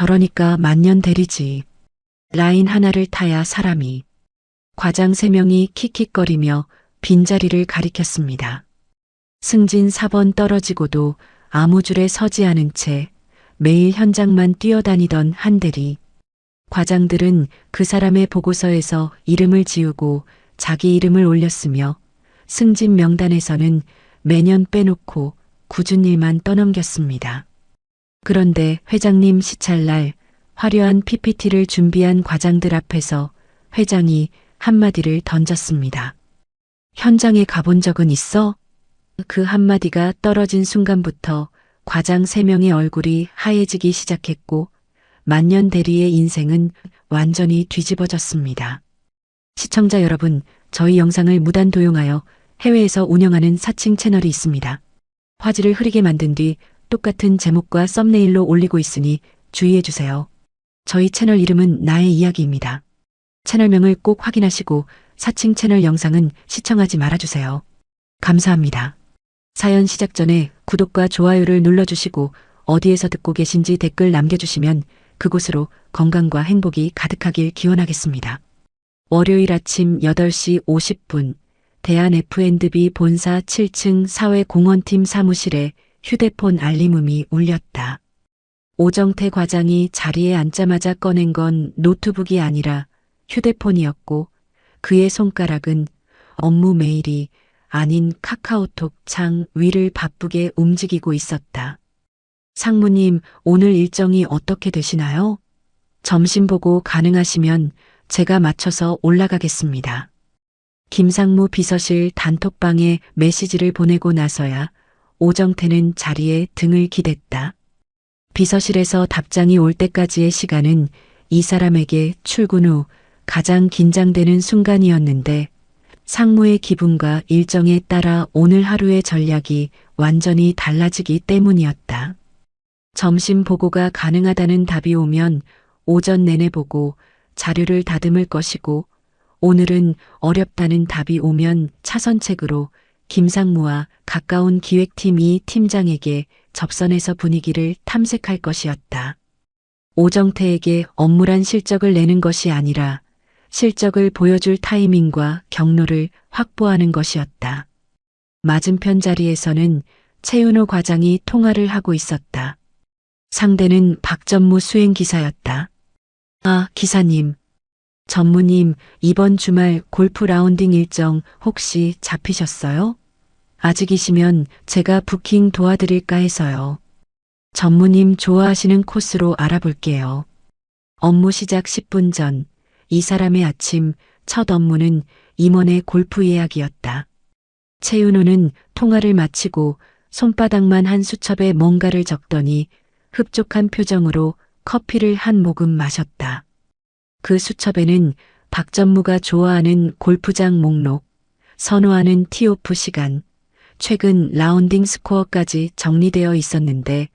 저러니까 만년 대리지. 라인 하나를 타야 사람이. 과장 3명이 킥킥거리며 빈자리를 가리켰습니다. 승진 4번 떨어지고도 아무 줄에 서지 않은 채 매일 현장만 뛰어다니던 한 대리. 과장들은 그 사람의 보고서에서 이름을 지우고 자기 이름을 올렸으며 승진 명단에서는 매년 빼놓고 굳은 일만 떠넘겼습니다. 그런데 회장님 시찰날 화려한 PPT를 준비한 과장들 앞에서 회장이 한마디를 던졌습니다. 현장에 가본 적은 있어? 그 한마디가 떨어진 순간부터 과장 3명의 얼굴이 하얘지기 시작했고 만년 대리의 인생은 완전히 뒤집어졌습니다. 시청자 여러분, 저희 영상을 무단 도용하여 해외에서 운영하는 사칭 채널이 있습니다. 화질을 흐리게 만든 뒤 똑같은 제목과 썸네일로 올리고 있으니 주의해주세요. 저희 채널 이름은 나의 이야기입니다. 채널명을 꼭 확인하시고 사칭 채널 영상은 시청하지 말아주세요. 감사합니다. 사연 시작 전에 구독과 좋아요를 눌러주시고 어디에서 듣고 계신지 댓글 남겨주시면 그곳으로 건강과 행복이 가득하길 기원하겠습니다. 월요일 아침 8시 50분 대한 F&B 본사 7층 사회공헌팀 사무실에 휴대폰 알림음이 울렸다. 오정태 과장이 자리에 앉자마자 꺼낸 건 노트북이 아니라 휴대폰이었고 그의 손가락은 업무 메일이 아닌 카카오톡 창 위를 바쁘게 움직이고 있었다. 상무님, 오늘 일정이 어떻게 되시나요? 점심 보고 가능하시면 제가 맞춰서 올라가겠습니다. 김상무 비서실 단톡방에 메시지를 보내고 나서야 오정태는 자리에 등을 기댔다. 비서실에서 답장이 올 때까지의 시간은 이 사람에게 출근 후 가장 긴장되는 순간이었는데 상무의 기분과 일정에 따라 오늘 하루의 전략이 완전히 달라지기 때문이었다. 점심 보고가 가능하다는 답이 오면 오전 내내 보고 자료를 다듬을 것이고 오늘은 어렵다는 답이 오면 차선책으로 김상무와 가까운 기획팀 이 팀장에게 접선해서 분위기를 탐색할 것이었다. 오정태에게 업무란 실적을 내는 것이 아니라 실적을 보여줄 타이밍과 경로를 확보하는 것이었다. 맞은편 자리에서는 최윤호 과장이 통화를 하고 있었다. 상대는 박전무 수행기사였다. 아, 기사님. 전무님, 이번 주말 골프 라운딩 일정 혹시 잡히셨어요? 아직이시면 제가 부킹 도와드릴까 해서요. 전무님 좋아하시는 코스로 알아볼게요. 업무 시작 10분 전, 이 사람의 아침 첫 업무는 임원의 골프 예약이었다. 최윤호는 통화를 마치고 손바닥만 한 수첩에 뭔가를 적더니 흡족한 표정으로 커피를 한 모금 마셨다. 그 수첩에는 박전무가 좋아하는 골프장 목록, 선호하는 티오프 시간, 최근 라운딩 스코어까지 정리되어 있었는데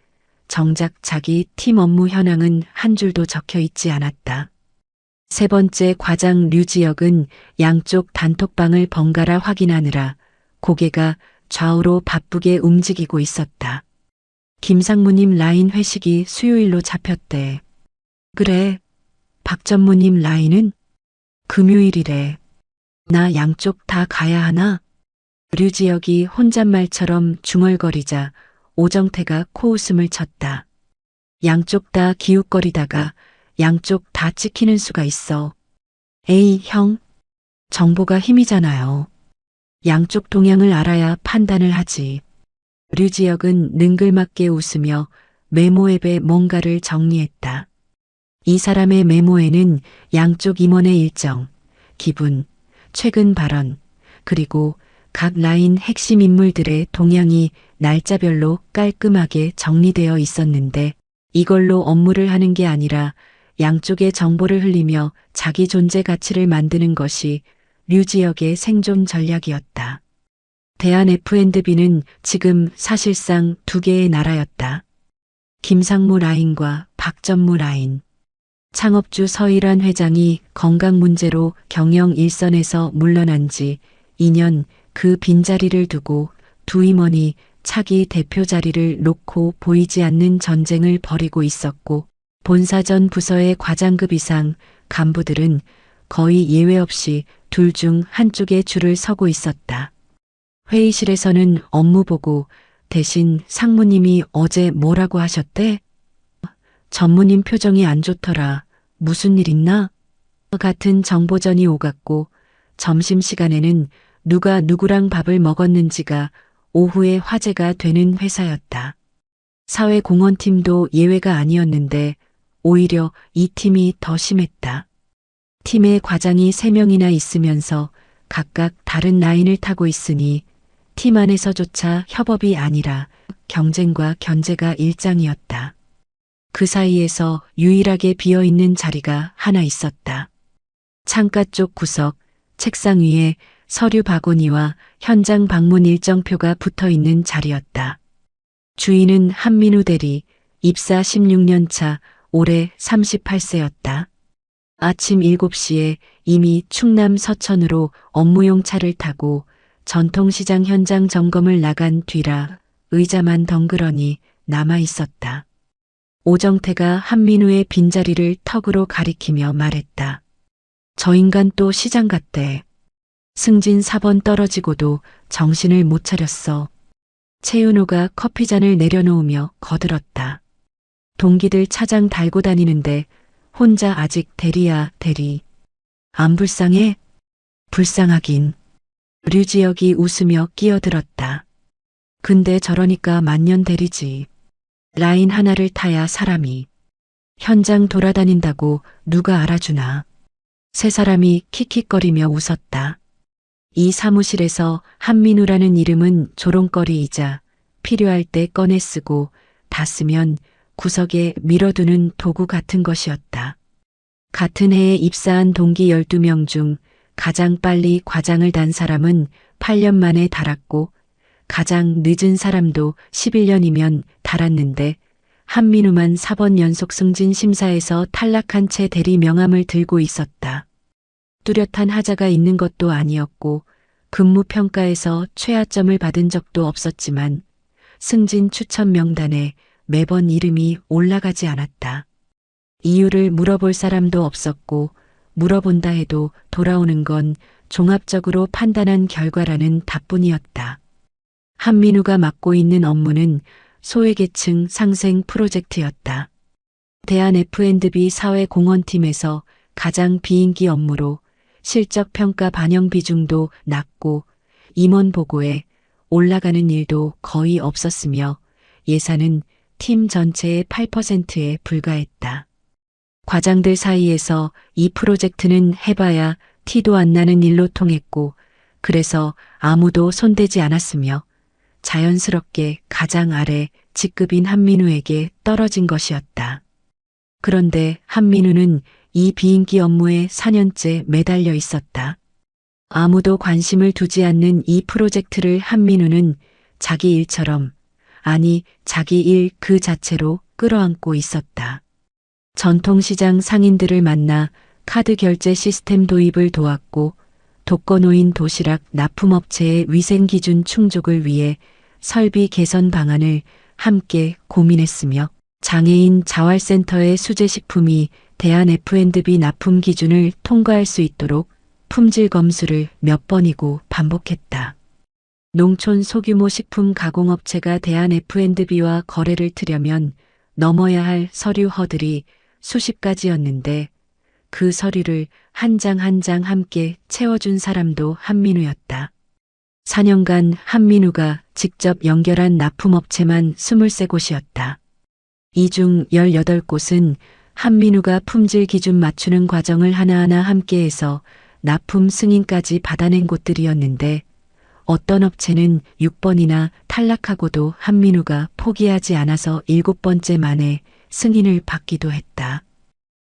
정작 자기 팀 업무 현황은 한 줄도 적혀 있지 않았다. 세 번째 과장 류지혁은 양쪽 단톡방을 번갈아 확인하느라 고개가 좌우로 바쁘게 움직이고 있었다. 김상무님 라인 회식이 수요일로 잡혔대. 그래. 박전무님 라인은? 금요일이래. 나 양쪽 다 가야 하나? 류지혁이 혼잣말처럼 중얼거리자 오정태가 코웃음을 쳤다. 양쪽 다 기웃거리다가 양쪽 다 찍히는 수가 있어. 에이, 형. 정보가 힘이잖아요. 양쪽 동향을 알아야 판단을 하지. 류지혁은 능글맞게 웃으며 메모 앱에 뭔가를 정리했다. 이 사람의 메모에는 양쪽 임원의 일정, 기분, 최근 발언, 그리고 각 라인 핵심 인물들의 동향이 날짜별로 깔끔하게 정리되어 있었는데 이걸로 업무를 하는 게 아니라 양쪽의 정보를 흘리며 자기 존재 가치를 만드는 것이 류지혁의 생존 전략이었다. 대한 F&B는 지금 사실상 두 개의 나라였다. 김상무 라인과 박전무 라인. 창업주 서일환 회장이 건강 문제로 경영 일선에서 물러난 지 2년 그 빈자리를 두고 두 임원이 차기 대표 자리를 놓고 보이지 않는 전쟁을 벌이고 있었고 본사 전 부서의 과장급 이상 간부들은 거의 예외 없이 둘 중 한쪽에 줄을 서고 있었다. 회의실에서는 업무 보고 대신 상무님이 어제 뭐라고 하셨대? 전무님 표정이 안 좋더라. 무슨 일 있나? 같은 정보전이 오갔고 점심시간에는 누가 누구랑 밥을 먹었는지가 오후에 화제가 되는 회사였다. 사회공헌팀도 예외가 아니었는데 오히려 이 팀이 더 심했다. 팀의 과장이 3명이나 있으면서 각각 다른 라인을 타고 있으니 팀 안에서조차 협업이 아니라 경쟁과 견제가 일장이었다. 그 사이에서 유일하게 비어있는 자리가 하나 있었다. 창가 쪽 구석, 책상 위에 서류 바구니와 현장 방문 일정표가 붙어있는 자리였다. 주인은 한민우 대리, 입사 16년 차, 올해 38세였다. 아침 7시에 이미 충남 서천으로 업무용 차를 타고 전통시장 현장 점검을 나간 뒤라 의자만 덩그러니 남아 있었다. 오정태가 한민우의 빈자리를 턱으로 가리키며 말했다. 저 인간 또 시장 갔대. 승진 4번 떨어지고도 정신을 못 차렸어. 최윤호가 커피잔을 내려놓으며 거들었다. 동기들 차장 달고 다니는데 혼자 아직 대리야 대리. 안 불쌍해? 불쌍하긴. 류지혁이 웃으며 끼어들었다. 근데 저러니까 만년 대리지. 라인 하나를 타야 사람이. 현장 돌아다닌다고 누가 알아주나. 세 사람이 킥킥거리며 웃었다. 이 사무실에서 한민우라는 이름은 조롱거리이자 필요할 때 꺼내 쓰고 다 쓰면 구석에 밀어두는 도구 같은 것이었다. 같은 해에 입사한 동기 12명 중 가장 빨리 과장을 단 사람은 8년 만에 달았고 가장 늦은 사람도 11년이면 달았는데 한민우만 4번 연속 승진 심사에서 탈락한 채 대리 명함을 들고 있었다. 뚜렷한 하자가 있는 것도 아니었고 근무 평가에서 최하점을 받은 적도 없었지만 승진 추천 명단에 매번 이름이 올라가지 않았다. 이유를 물어볼 사람도 없었고 물어본다 해도 돌아오는 건 종합적으로 판단한 결과라는 답뿐이었다. 한민우가 맡고 있는 업무는 소외계층 상생 프로젝트였다. 대한 F&B 사회공헌팀에서 가장 비인기 업무로 실적 평가 반영 비중도 낮고 임원 보고에 올라가는 일도 거의 없었으며 예산은 팀 전체의 8%에 불과했다. 과장들 사이에서 이 프로젝트는 해봐야 티도 안 나는 일로 통했고 그래서 아무도 손대지 않았으며 자연스럽게 가장 아래 직급인 한민우에게 떨어진 것이었다. 그런데 한민우는 이 비인기 업무에 4년째 매달려 있었다. 아무도 관심을 두지 않는 이 프로젝트를 한민우는 자기 일처럼, 아니 자기 일 그 자체로 끌어안고 있었다. 전통시장 상인들을 만나 카드 결제 시스템 도입을 도왔고 독거노인 도시락 납품업체의 위생기준 충족을 위해 설비 개선 방안을 함께 고민했으며 장애인 자활센터의 수제식품이 대한 F&B 납품 기준을 통과할 수 있도록 품질 검수를 몇 번이고 반복했다. 농촌 소규모 식품 가공업체가 대한 F&B와 거래를 트려면 넘어야 할 서류 허들이 수십 가지였는데 그 서류를 한 장 한 장 함께 채워준 사람도 한민우였다. 4년간 한민우가 직접 연결한 납품업체만 23곳이었다. 이 중 18곳은 한민우가 품질 기준 맞추는 과정을 하나하나 함께해서 납품 승인까지 받아낸 곳들이었는데 어떤 업체는 6번이나 탈락하고도 한민우가 포기하지 않아서 7번째 만에 승인을 받기도 했다.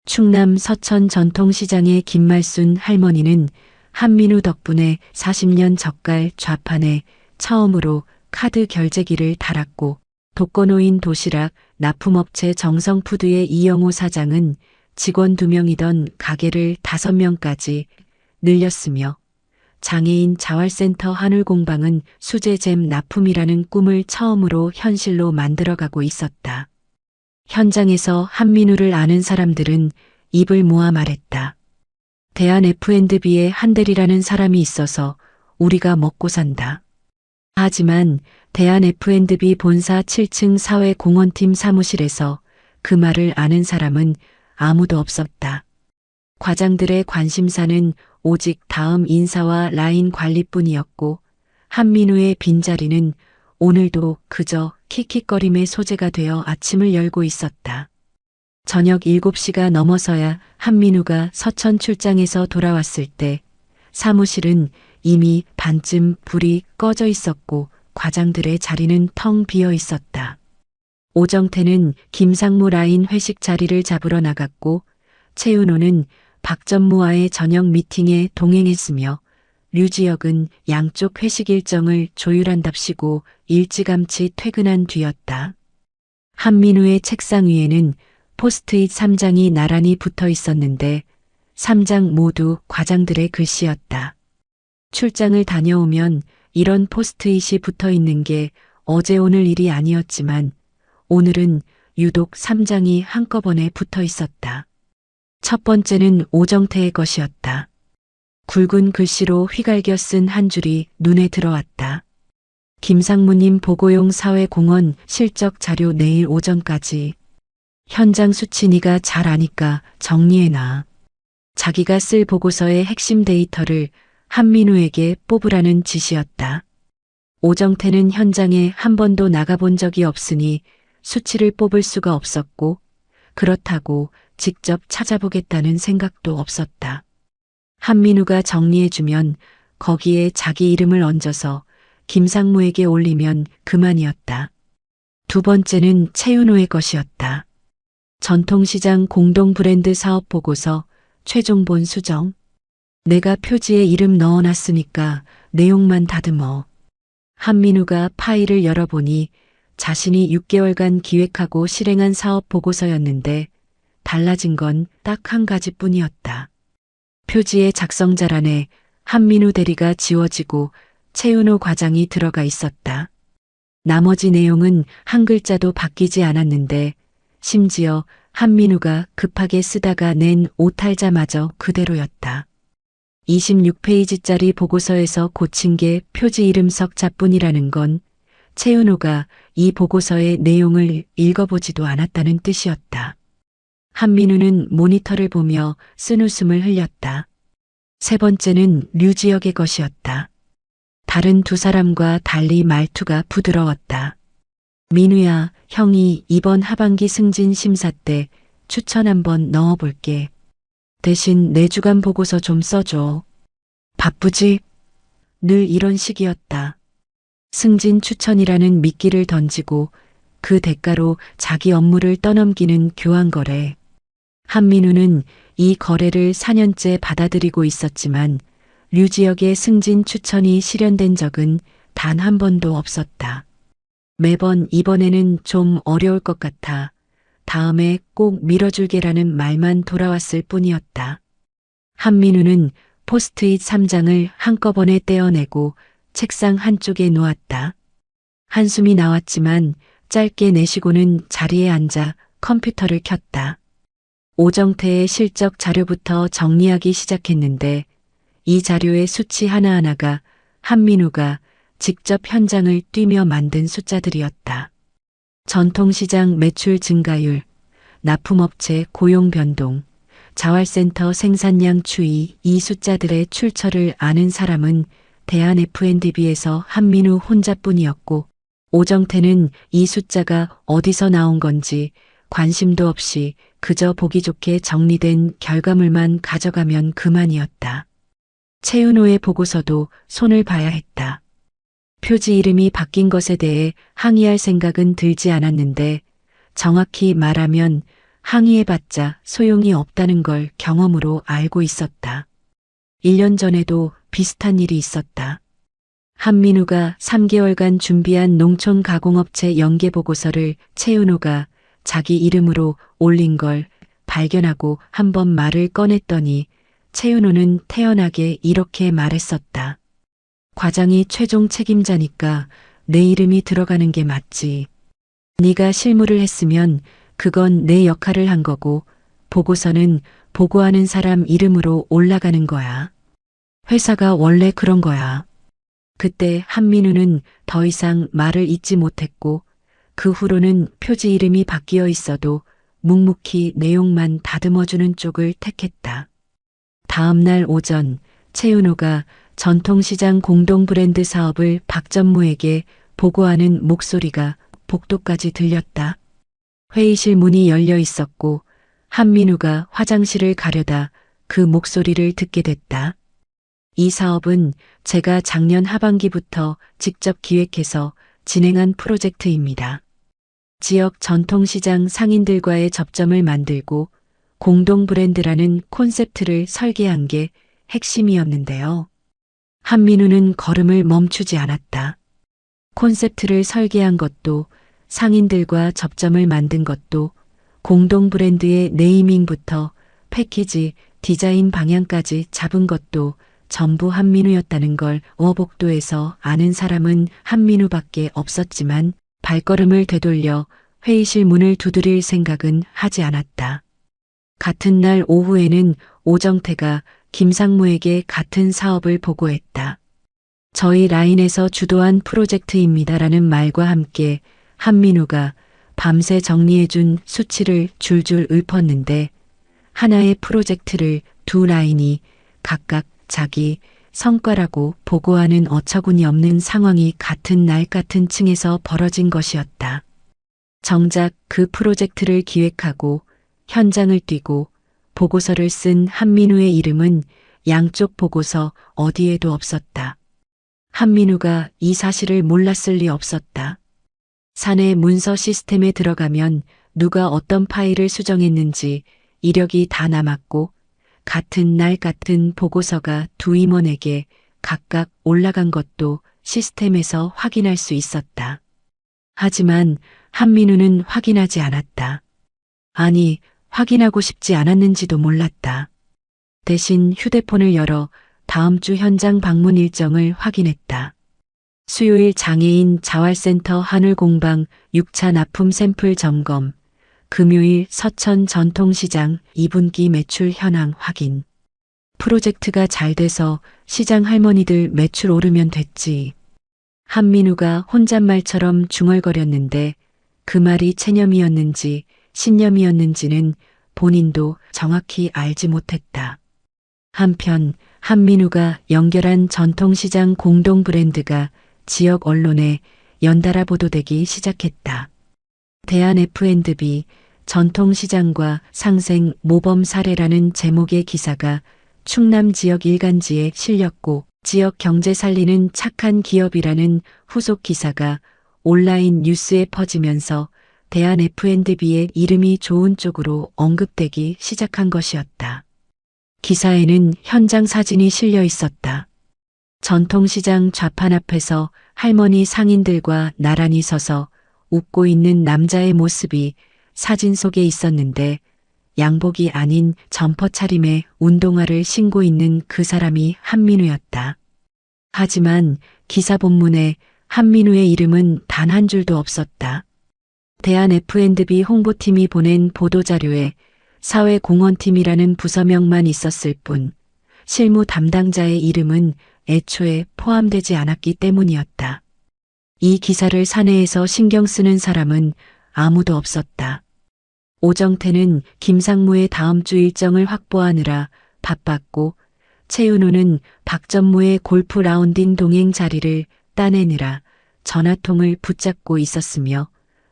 충남 서천 전통시장의 김말순 할머니는 한민우 덕분에 40년 젓갈 좌판에 처음으로 카드 결제기를 달았고 독거노인 도시락 납품업체 정성푸드의 이영호 사장은 직원 2명이던 가게를 5명까지 늘렸으며 장애인 자활센터 하늘공방은 수제잼 납품이라는 꿈을 처음으로 현실로 만들어가고 있었다. 현장에서 한민우를 아는 사람들은 입을 모아 말했다. 대한 F&B에 한대리라는 사람이 있어서 우리가 먹고 산다. 하지만 대한 F&B 본사 7층 사회공헌팀 사무실에서 그 말을 아는 사람은 아무도 없었다. 과장들의 관심사는 오직 다음 인사와 라인 관리뿐이었고 한민우의 빈자리는 오늘도 그저 킥킥거림의 소재가 되어 아침을 열고 있었다. 저녁 7시가 넘어서야 한민우가 서천 출장에서 돌아왔을 때 사무실은 이미 반쯤 불이 꺼져 있었고 과장들의 자리는 텅 비어 있었다. 오정태는 김상무 라인 회식 자리를 잡으러 나갔고 최은호는 박전무와의 저녁 미팅에 동행했으며 류지혁은 양쪽 회식 일정을 조율한답시고 일찌감치 퇴근한 뒤였다. 한민우의 책상 위에는 포스트잇 3장이 나란히 붙어 있었는데 3장 모두 과장들의 글씨였다. 출장을 다녀오면 이런 포스트잇이 붙어 있는 게 어제 오늘 일이 아니었지만 오늘은 유독 3장이 한꺼번에 붙어 있었다. 첫 번째는 오정태의 것이었다. 굵은 글씨로 휘갈겨 쓴 한 줄이 눈에 들어왔다. 김상무님 보고용 사회공헌 실적 자료 내일 오전까지. 현장 수치 네가 잘 아니까 정리해놔. 자기가 쓸 보고서의 핵심 데이터를 한민우에게 뽑으라는 지시였다. 오정태는 현장에 한 번도 나가본 적이 없으니 수치를 뽑을 수가 없었고 그렇다고 직접 찾아보겠다는 생각도 없었다. 한민우가 정리해주면 거기에 자기 이름을 얹어서 김상무에게 올리면 그만이었다. 두 번째는 최윤호의 것이었다. 전통시장 공동 브랜드 사업 보고서 최종본 수정. 내가 표지에 이름 넣어놨으니까 내용만 다듬어. 한민우가 파일을 열어보니 자신이 6개월간 기획하고 실행한 사업 보고서였는데 달라진 건 딱 한 가지뿐이었다. 표지의 작성자란에 한민우 대리가 지워지고 최윤호 과장이 들어가 있었다. 나머지 내용은 한 글자도 바뀌지 않았는데 심지어 한민우가 급하게 쓰다가 낸 오탈자마저 그대로였다. 26페이지짜리 보고서에서 고친 게 표지 이름 석자뿐이라는 건 최윤호가 이 보고서의 내용을 읽어보지도 않았다는 뜻이었다. 한민우는 모니터를 보며 쓴웃음을 흘렸다. 세 번째는 류지혁의 것이었다. 다른 두 사람과 달리 말투가 부드러웠다. 민우야, 형이 이번 하반기 승진 심사 때 추천 한번 넣어볼게. 대신 내 주간 보고서 좀 써줘. 바쁘지? 늘 이런 식이었다. 승진 추천이라는 미끼를 던지고 그 대가로 자기 업무를 떠넘기는 교환거래. 한민우는 이 거래를 4년째 받아들이고 있었지만 류지혁의 승진 추천이 실현된 적은 단 한 번도 없었다. 매번 이번에는 좀 어려울 것 같아 다음에 꼭 밀어줄게라는 말만 돌아왔을 뿐이었다. 한민우는 포스트잇 3장을 한꺼번에 떼어내고 책상 한쪽에 놓았다. 한숨이 나왔지만 짧게 내쉬고는 자리에 앉아 컴퓨터를 켰다. 오정태의 실적 자료부터 정리하기 시작했는데 이 자료의 수치 하나하나가 한민우가 직접 현장을 뛰며 만든 숫자들이었다. 전통시장 매출 증가율, 납품업체 고용 변동, 자활센터 생산량 추이 이 숫자들의 출처를 아는 사람은 대한 F&B에서 한민우 혼자뿐이었고 오정태는 이 숫자가 어디서 나온 건지 관심도 없이 그저 보기 좋게 정리된 결과물만 가져가면 그만이었다. 최윤호의 보고서도 손을 봐야 했다. 표지 이름이 바뀐 것에 대해 항의할 생각은 들지 않았는데 정확히 말하면 항의해봤자 소용이 없다는 걸 경험으로 알고 있었다. 1년 전에도 비슷한 일이 있었다. 한민우가 3개월간 준비한 농촌 가공업체 연계보고서를 최윤호가 자기 이름으로 올린 걸 발견하고 한번 말을 꺼냈더니 최윤호는 태연하게 이렇게 말했었다. 과장이 최종 책임자니까 내 이름이 들어가는 게 맞지. 네가 실무를 했으면 그건 내 역할을 한 거고 보고서는 보고하는 사람 이름으로 올라가는 거야. 회사가 원래 그런 거야. 그때 한민우는 더 이상 말을 잇지 못했고 그 후로는 표지 이름이 바뀌어 있어도 묵묵히 내용만 다듬어주는 쪽을 택했다. 다음 날 오전 최윤호가 전통시장 공동 브랜드 사업을 박전무에게 보고하는 목소리가 복도까지 들렸다. 회의실 문이 열려 있었고 한민우가 화장실을 가려다 그 목소리를 듣게 됐다. 이 사업은 제가 작년 하반기부터 직접 기획해서 진행한 프로젝트입니다. 지역 전통시장 상인들과의 접점을 만들고 공동 브랜드라는 콘셉트를 설계한 게 핵심이었는데요. 한민우는 걸음을 멈추지 않았다. 콘셉트를 설계한 것도 상인들과 접점을 만든 것도 공동 브랜드의 네이밍부터 패키지, 디자인 방향까지 잡은 것도 전부 한민우였다는 걸 어복도에서 아는 사람은 한민우밖에 없었지만 발걸음을 되돌려 회의실 문을 두드릴 생각은 하지 않았다. 같은 날 오후에는 오정태가 김상무에게 같은 사업을 보고했다. 저희 라인에서 주도한 프로젝트입니다라는 말과 함께 한민우가 밤새 정리해준 수치를 줄줄 읊었는데 하나의 프로젝트를 두 라인이 각각 자기 성과라고 보고하는 어처구니 없는 상황이 같은 날 같은 층에서 벌어진 것이었다. 정작 그 프로젝트를 기획하고 현장을 뛰고 보고서를 쓴 한민우의 이름은 양쪽 보고서 어디에도 없었다. 한민우가 이 사실을 몰랐을 리 없었다. 사내 문서 시스템에 들어가면 누가 어떤 파일을 수정했는지 이력이 다 남았고 같은 날 같은 보고서가 두 임원에게 각각 올라간 것도 시스템에서 확인할 수 있었다. 하지만 한민우는 확인하지 않았다. 아니, 확인하고 싶지 않았는지도 몰랐다. 대신 휴대폰을 열어 다음 주 현장 방문 일정을 확인했다. 수요일 장애인 자활센터 하늘공방 6차 납품 샘플 점검, 금요일 서천 전통시장 2분기 매출 현황 확인. 프로젝트가 잘 돼서 시장 할머니들 매출 오르면 됐지. 한민우가 혼잣말처럼 중얼거렸는데 그 말이 체념이었는지 신념이었는지는 본인도 정확히 알지 못했다. 한편 한민우가 연결한 전통시장 공동 브랜드가 지역 언론에 연달아 보도되기 시작했다. 대한 F&B 전통시장과 상생 모범 사례라는 제목의 기사가 충남 지역 일간지에 실렸고 지역 경제 살리는 착한 기업이라는 후속 기사가 온라인 뉴스에 퍼지면서 대한 F&B의 이름이 좋은 쪽으로 언급되기 시작한 것이었다. 기사에는 현장 사진이 실려 있었다. 전통시장 좌판 앞에서 할머니 상인들과 나란히 서서 웃고 있는 남자의 모습이 사진 속에 있었는데 양복이 아닌 점퍼 차림에 운동화를 신고 있는 그 사람이 한민우였다. 하지만 기사 본문에 한민우의 이름은 단 한 줄도 없었다. 대한 F&B 홍보팀이 보낸 보도자료에 사회공헌팀이라는 부서명만 있었을 뿐 실무 담당자의 이름은 애초에 포함되지 않았기 때문이었다. 이 기사를 사내에서 신경 쓰는 사람은 아무도 없었다. 오정태는 김상무의 다음 주 일정을 확보하느라 바빴고 최윤호는 박전무의 골프 라운딩 동행 자리를 따내느라 전화통을 붙잡고 있었으며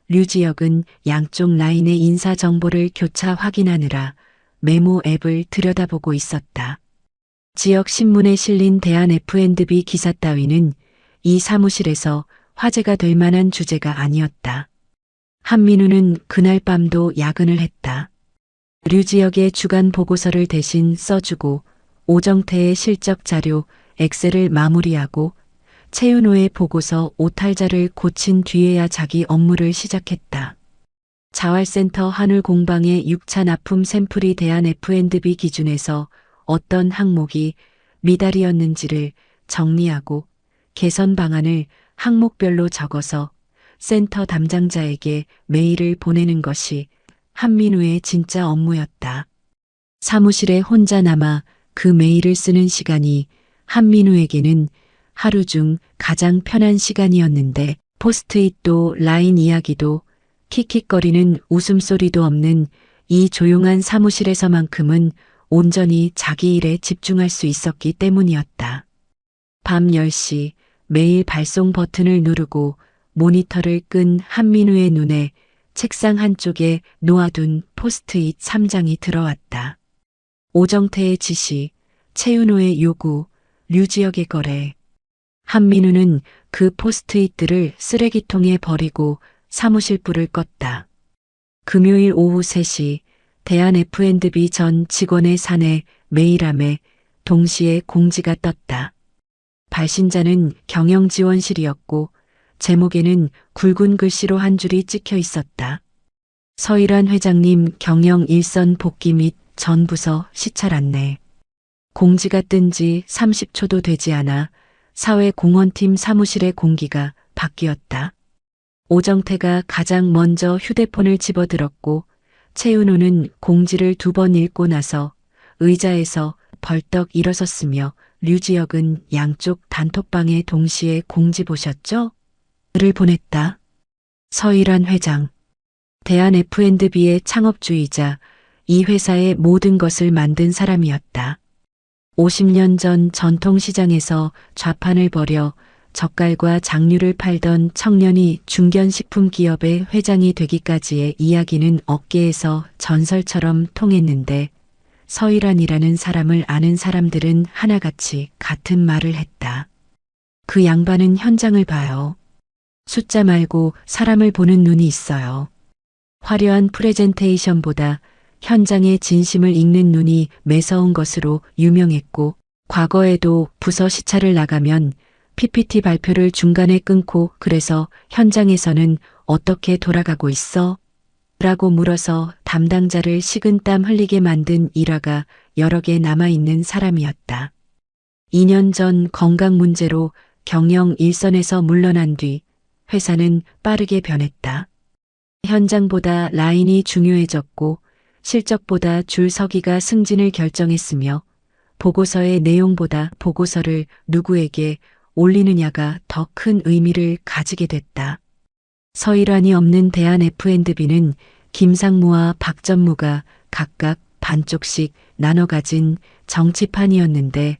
류지혁은 양쪽 라인의 인사 정보를 교차 확인하느라 메모 앱을 들여다보고 있었다. 지역 신문에 실린 대한 F&B 기사 따위는 이 사무실에서 화제가 될 만한 주제가 아니었다. 한민우는 그날 밤도 야근을 했다. 류지혁의 주간 보고서를 대신 써주고 오정태의 실적 자료 엑셀을 마무리하고 최윤호의 보고서 오탈자를 고친 뒤에야 자기 업무를 시작했다. 자활센터 하늘공방의 6차 납품 샘플이 대한 F&B 기준에서 어떤 항목이 미달이었는지를 정리하고 개선 방안을 항목별로 적어서 센터 담당자에게 메일을 보내는 것이 한민우의 진짜 업무였다. 사무실에 혼자 남아 그 메일을 쓰는 시간이 한민우에게는 하루 중 가장 편한 시간이었는데 포스트잇도 라인 이야기도 킥킥거리는 웃음소리도 없는 이 조용한 사무실에서만큼은 온전히 자기 일에 집중할 수 있었기 때문이었다. 밤 10시 메일 발송 버튼을 누르고 모니터를 끈 한민우의 눈에 책상 한쪽에 놓아둔 포스트잇 3장이 들어왔다. 오정태의 지시, 최윤호의 요구, 류지혁의 거래. 한민우는 그 포스트잇들을 쓰레기통에 버리고 사무실 불을 껐다. 금요일 오후 3시 대한 F&B 전 직원의 사내 메일함에 동시에 공지가 떴다. 발신자는 경영지원실이었고 제목에는 굵은 글씨로 한 줄이 찍혀 있었다. 서일환 회장님 경영 일선 복귀 및 전 부서 시찰 안내. 공지가 뜬 지 30초도 되지 않아 사회공헌팀 사무실의 공기가 바뀌었다. 오정태가 가장 먼저 휴대폰을 집어들었고 최윤호는 공지를 2번 읽고 나서 의자에서 벌떡 일어섰으며 류지혁은 양쪽 단톡방에 동시에 공지 보셨죠? 를 보냈다. 서일환 회장. 대한 F&B의 창업주이자 이 회사의 모든 것을 만든 사람이었다. 50년 전 전통시장에서 좌판을 벌여 젓갈과 장류를 팔던 청년이 중견식품 기업의 회장이 되기까지의 이야기는 업계에서 전설처럼 통했는데 서일환이라는 사람을 아는 사람들은 하나같이 같은 말을 했다. 그 양반은 현장을 봐요. 숫자 말고 사람을 보는 눈이 있어요. 화려한 프레젠테이션보다 현장의 진심을 읽는 눈이 매서운 것으로 유명했고 과거에도 부서 시찰을 나가면 PPT 발표를 중간에 끊고 그래서 현장에서는 어떻게 돌아가고 있어? 라고 물어서 담당자를 식은땀 흘리게 만든 일화가 여러 개 남아있는 사람이었다. 2년 전 건강 문제로 경영 일선에서 물러난 뒤 회사는 빠르게 변했다. 현장보다 라인이 중요해졌고 실적보다 줄 서기가 승진을 결정했으며 보고서의 내용보다 보고서를 누구에게 올리느냐가 더 큰 의미를 가지게 됐다. 서일환이 없는 대한 F&B는 김상무와 박전무가 각각 반쪽씩 나눠 가진 정치판이었는데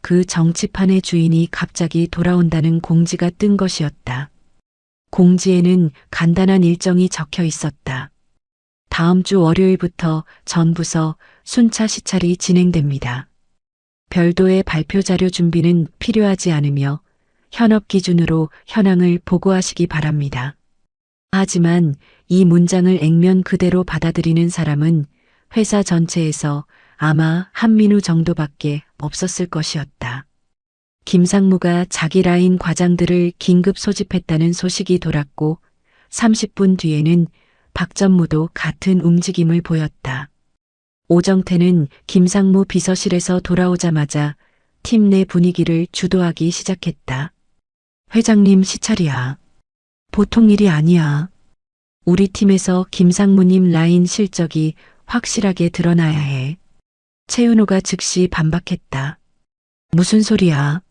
그 정치판의 주인이 갑자기 돌아온다는 공지가 뜬 것이었다. 공지에는 간단한 일정이 적혀 있었다. 다음 주 월요일부터 전 부서 순차 시찰이 진행됩니다. 별도의 발표 자료 준비는 필요하지 않으며 현업 기준으로 현황을 보고하시기 바랍니다. 하지만 이 문장을 액면 그대로 받아들이는 사람은 회사 전체에서 아마 한민우 정도밖에 없었을 것이었다. 김상무가 자기 라인 과장들을 긴급 소집했다는 소식이 돌았고 30분 뒤에는 박전무도 같은 움직임을 보였다. 오정태는 김상무 비서실에서 돌아오자마자 팀 내 분위기를 주도하기 시작했다. 회장님 시찰이야. 보통 일이 아니야. 우리 팀에서 김상무님 라인 실적이 확실하게 드러나야 해. 최윤호가 즉시 반박했다. 무슨 소리야?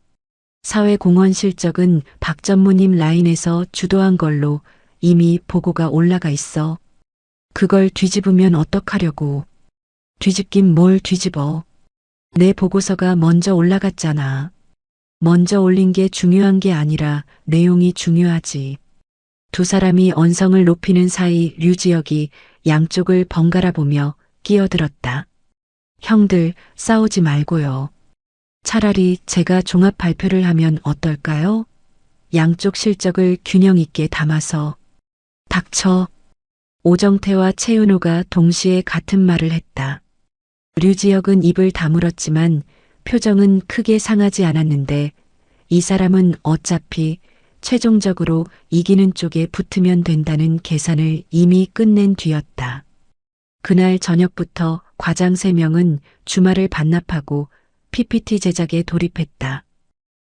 사회공헌 실적은 박전무님 라인에서 주도한 걸로 이미 보고가 올라가 있어. 그걸 뒤집으면 어떡하려고. 뒤집긴 뭘 뒤집어. 내 보고서가 먼저 올라갔잖아. 먼저 올린 게 중요한 게 아니라 내용이 중요하지. 두 사람이 언성을 높이는 사이 류지혁이 양쪽을 번갈아 보며 끼어들었다. 형들 싸우지 말고요. 차라리 제가 종합 발표를 하면 어떨까요? 양쪽 실적을 균형 있게 담아서. 닥쳐. 오정태와 최윤호가 동시에 같은 말을 했다. 류지혁은 입을 다물었지만 표정은 크게 상하지 않았는데 이 사람은 어차피 최종적으로 이기는 쪽에 붙으면 된다는 계산을 이미 끝낸 뒤였다. 그날 저녁부터 과장 3명은 주말을 반납하고 PPT 제작에 돌입했다.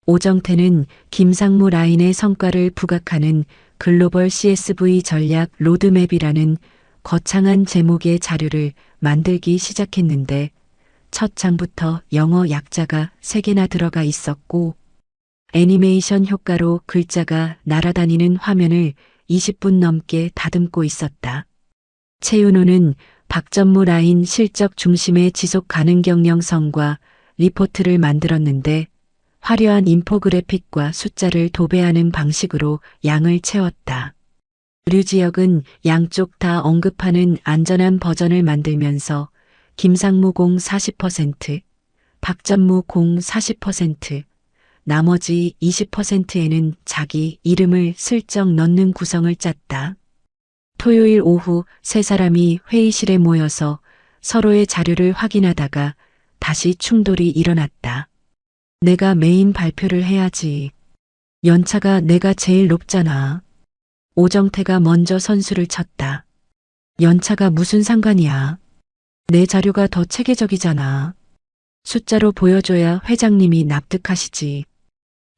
오정태는 김상무 라인의 성과를 부각하는 글로벌 CSV 전략 로드맵이라는 거창한 제목의 자료를 만들기 시작했는데 첫 장부터 영어 약자가 3개나 들어가 있었고 애니메이션 효과로 글자가 날아다니는 화면을 20분 넘게 다듬고 있었다. 최윤호는 박전무 라인 실적 중심의 지속 가능 경영성과 리포트를 만들었는데 화려한 인포그래픽과 숫자를 도배하는 방식으로 양을 채웠다. 류지혁은 양쪽 다 언급하는 안전한 버전을 만들면서 김상무 공 40%, 박전무 공 40%, 나머지 20%에는 자기 이름을 슬쩍 넣는 구성을 짰다. 토요일 오후 3사람이 회의실에 모여서 서로의 자료를 확인하다가 다시 충돌이 일어났다. 내가 메인 발표를 해야지. 연차가 내가 제일 높잖아. 오정태가 먼저 선수를 쳤다. 연차가 무슨 상관이야. 내 자료가 더 체계적이잖아. 숫자로 보여줘야 회장님이 납득하시지.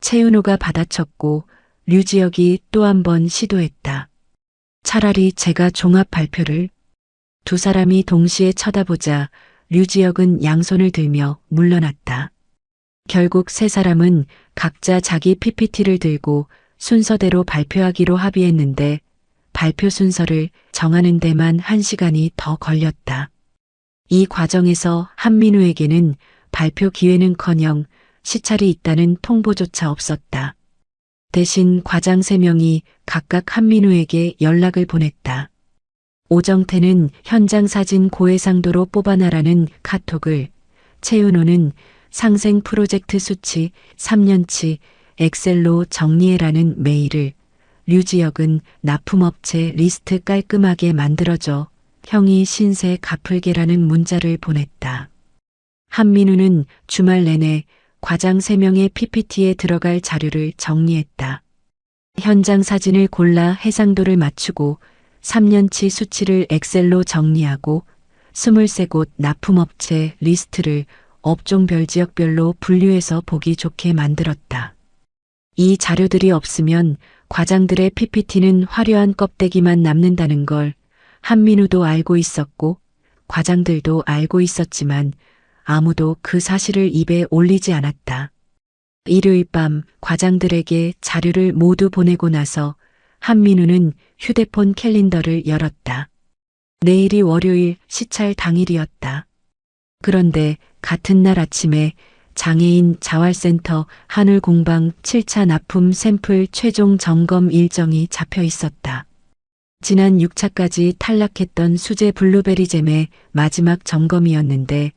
최윤호가 받아쳤고 류지혁이 또 한 번 시도했다. 차라리 제가 종합 발표를. 두 사람이 동시에 쳐다보자 류지혁은 양손을 들며 물러났다. 결국 3사람은 각자 자기 PPT를 들고 순서대로 발표하기로 합의했는데 발표 순서를 정하는 데만 1시간이 더 걸렸다. 이 과정에서 한민우에게는 발표 기회는커녕 시찰이 있다는 통보조차 없었다. 대신 과장 3명이 각각 한민우에게 연락을 보냈다. 오정태는 현장 사진 고해상도로 뽑아놔라는 카톡을, 최윤호는 상생 프로젝트 수치 3년치 엑셀로 정리해라는 메일을, 류지혁은 납품업체 리스트 깔끔하게 만들어줘 형이 신세 갚을게라는 문자를 보냈다. 한민우는 주말 내내 과장 3명의 PPT에 들어갈 자료를 정리했다. 현장 사진을 골라 해상도를 맞추고 3년치 수치를 엑셀로 정리하고 23곳 납품업체 리스트를 업종별 지역별로 분류해서 보기 좋게 만들었다. 이 자료들이 없으면 과장들의 PPT는 화려한 껍데기만 남는다는 걸 한민우도 알고 있었고 과장들도 알고 있었지만 아무도 그 사실을 입에 올리지 않았다. 일요일 밤 과장들에게 자료를 모두 보내고 나서 한민우는 휴대폰 캘린더를 열었다. 내일이 월요일 시찰 당일이었다. 그런데 같은 날 아침에 장애인 자활센터 하늘공방 7차 납품 샘플 최종 점검 일정이 잡혀 있었다. 지난 6차까지 탈락했던 수제 블루베리잼의 마지막 점검이었는데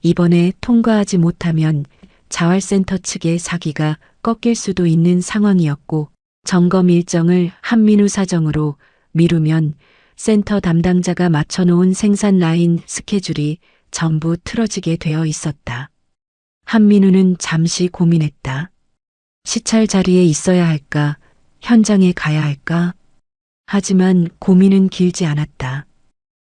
이번에 통과하지 못하면 자활센터 측의 사기가 꺾일 수도 있는 상황이었고 점검 일정을 한민우 사정으로 미루면 센터 담당자가 맞춰놓은 생산 라인 스케줄이 전부 틀어지게 되어 있었다. 한민우는 잠시 고민했다. 시찰 자리에 있어야 할까, 현장에 가야 할까? 하지만 고민은 길지 않았다.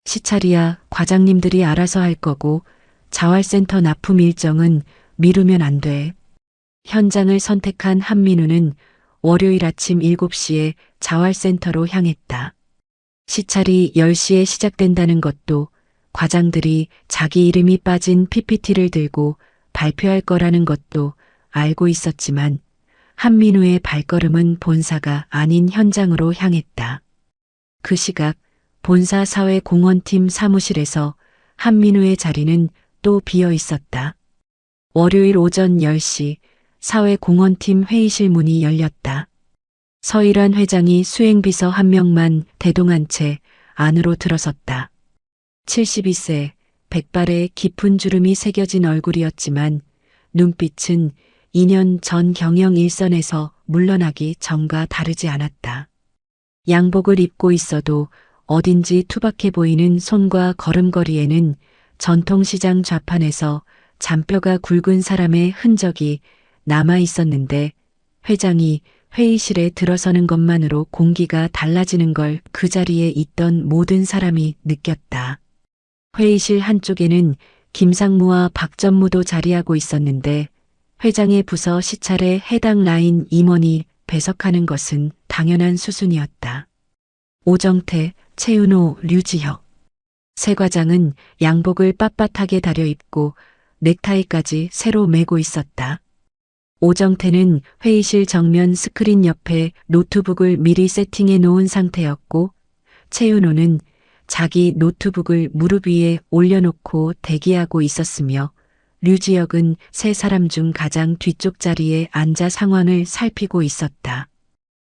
시찰이야 과장님들이 알아서 할 거고 자활센터 납품 일정은 미루면 안 돼. 현장을 선택한 한민우는 월요일 아침 7시에 자활센터로 향했다. 시찰이 10시에 시작된다는 것도 과장들이 자기 이름이 빠진 PPT를 들고 발표할 거라는 것도 알고 있었지만 한민우의 발걸음은 본사가 아닌 현장으로 향했다. 그 시각 본사 사회공헌팀 사무실에서 한민우의 자리는 또 비어 있었다. 월요일 오전 10시 사회공헌팀 회의실 문이 열렸다. 서일환 회장이 수행비서 1명만 대동한 채 안으로 들어섰다. 72세, 백발에 깊은 주름이 새겨진 얼굴이었지만 눈빛은 2년 전 경영 일선에서 물러나기 전과 다르지 않았다. 양복을 입고 있어도 어딘지 투박해 보이는 손과 걸음걸이에는 전통시장 좌판에서 잔뼈가 굵은 사람의 흔적이 남아 있었는데 회장이 회의실에 들어서는 것만으로 공기가 달라지는 걸 그 자리에 있던 모든 사람이 느꼈다. 회의실 한쪽에는 김상무와 박전무도 자리하고 있었는데 회장의 부서 시찰에 해당 라인 임원이 배석하는 것은 당연한 수순이었다. 오정태, 최은호, 류지혁. 세 과장은 양복을 빳빳하게 다려 입고 넥타이까지 새로 매고 있었다. 오정태는 회의실 정면 스크린 옆에 노트북을 미리 세팅해 놓은 상태였고, 최은호는 자기 노트북을 무릎 위에 올려놓고 대기하고 있었으며, 류지혁은 세 사람 중 가장 뒤쪽 자리에 앉아 상황을 살피고 있었다.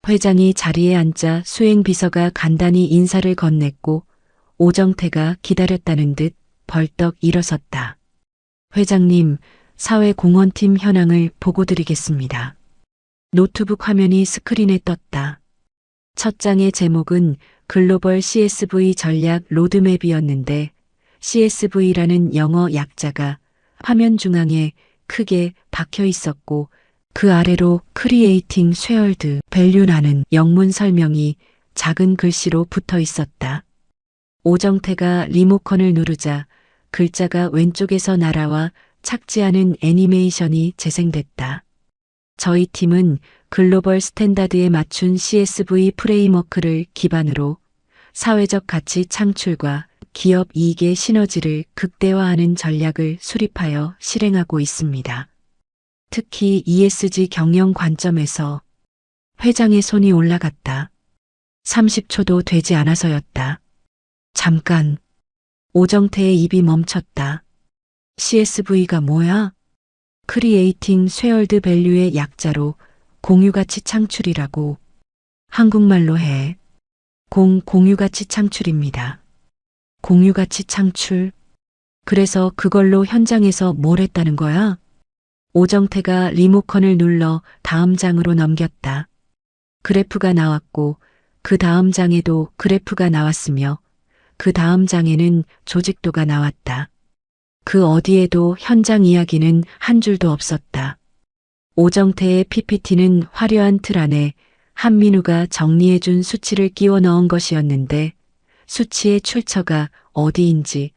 회장이 자리에 앉자 수행비서가 간단히 인사를 건넸고, 오정태가 기다렸다는 듯 벌떡 일어섰다. 회장님, 사회공헌팀 현황을 보고드리겠습니다. 노트북 화면이 스크린에 떴다. 첫 장의 제목은 글로벌 CSV 전략 로드맵이었는데 CSV라는 영어 약자가 화면 중앙에 크게 박혀 있었고 그 아래로 Creating Shared Value라는 영문 설명이 작은 글씨로 붙어 있었다. 오정태가 리모컨을 누르자 글자가 왼쪽에서 날아와 착지하는 애니메이션이 재생됐다. 저희 팀은 글로벌 스탠다드에 맞춘 CSV 프레임워크를 기반으로 사회적 가치 창출과 기업 이익의 시너지를 극대화하는 전략을 수립하여 실행하고 있습니다. 특히 ESG 경영 관점에서 회장의 손이 올라갔다. 30초도 되지 않아서였다. 잠깐. 오정태의 입이 멈췄다. CSV가 뭐야? Creating Shared Value의 약자로 공유가치 창출이라고. 한국말로 해. 공유가치 창출입니다. 공유가치 창출. 그래서 그걸로 현장에서 뭘 했다는 거야? 오정태가 리모컨을 눌러 다음 장으로 넘겼다. 그래프가 나왔고 그 다음 장에도 그래프가 나왔으며 그 다음 장에는 조직도가 나왔다. 그 어디에도 현장 이야기는 한 줄도 없었다. 오정태의 PPT는 화려한 틀 안에 한민우가 정리해준 수치를 끼워 넣은 것이었는데 수치의 출처가 어디인지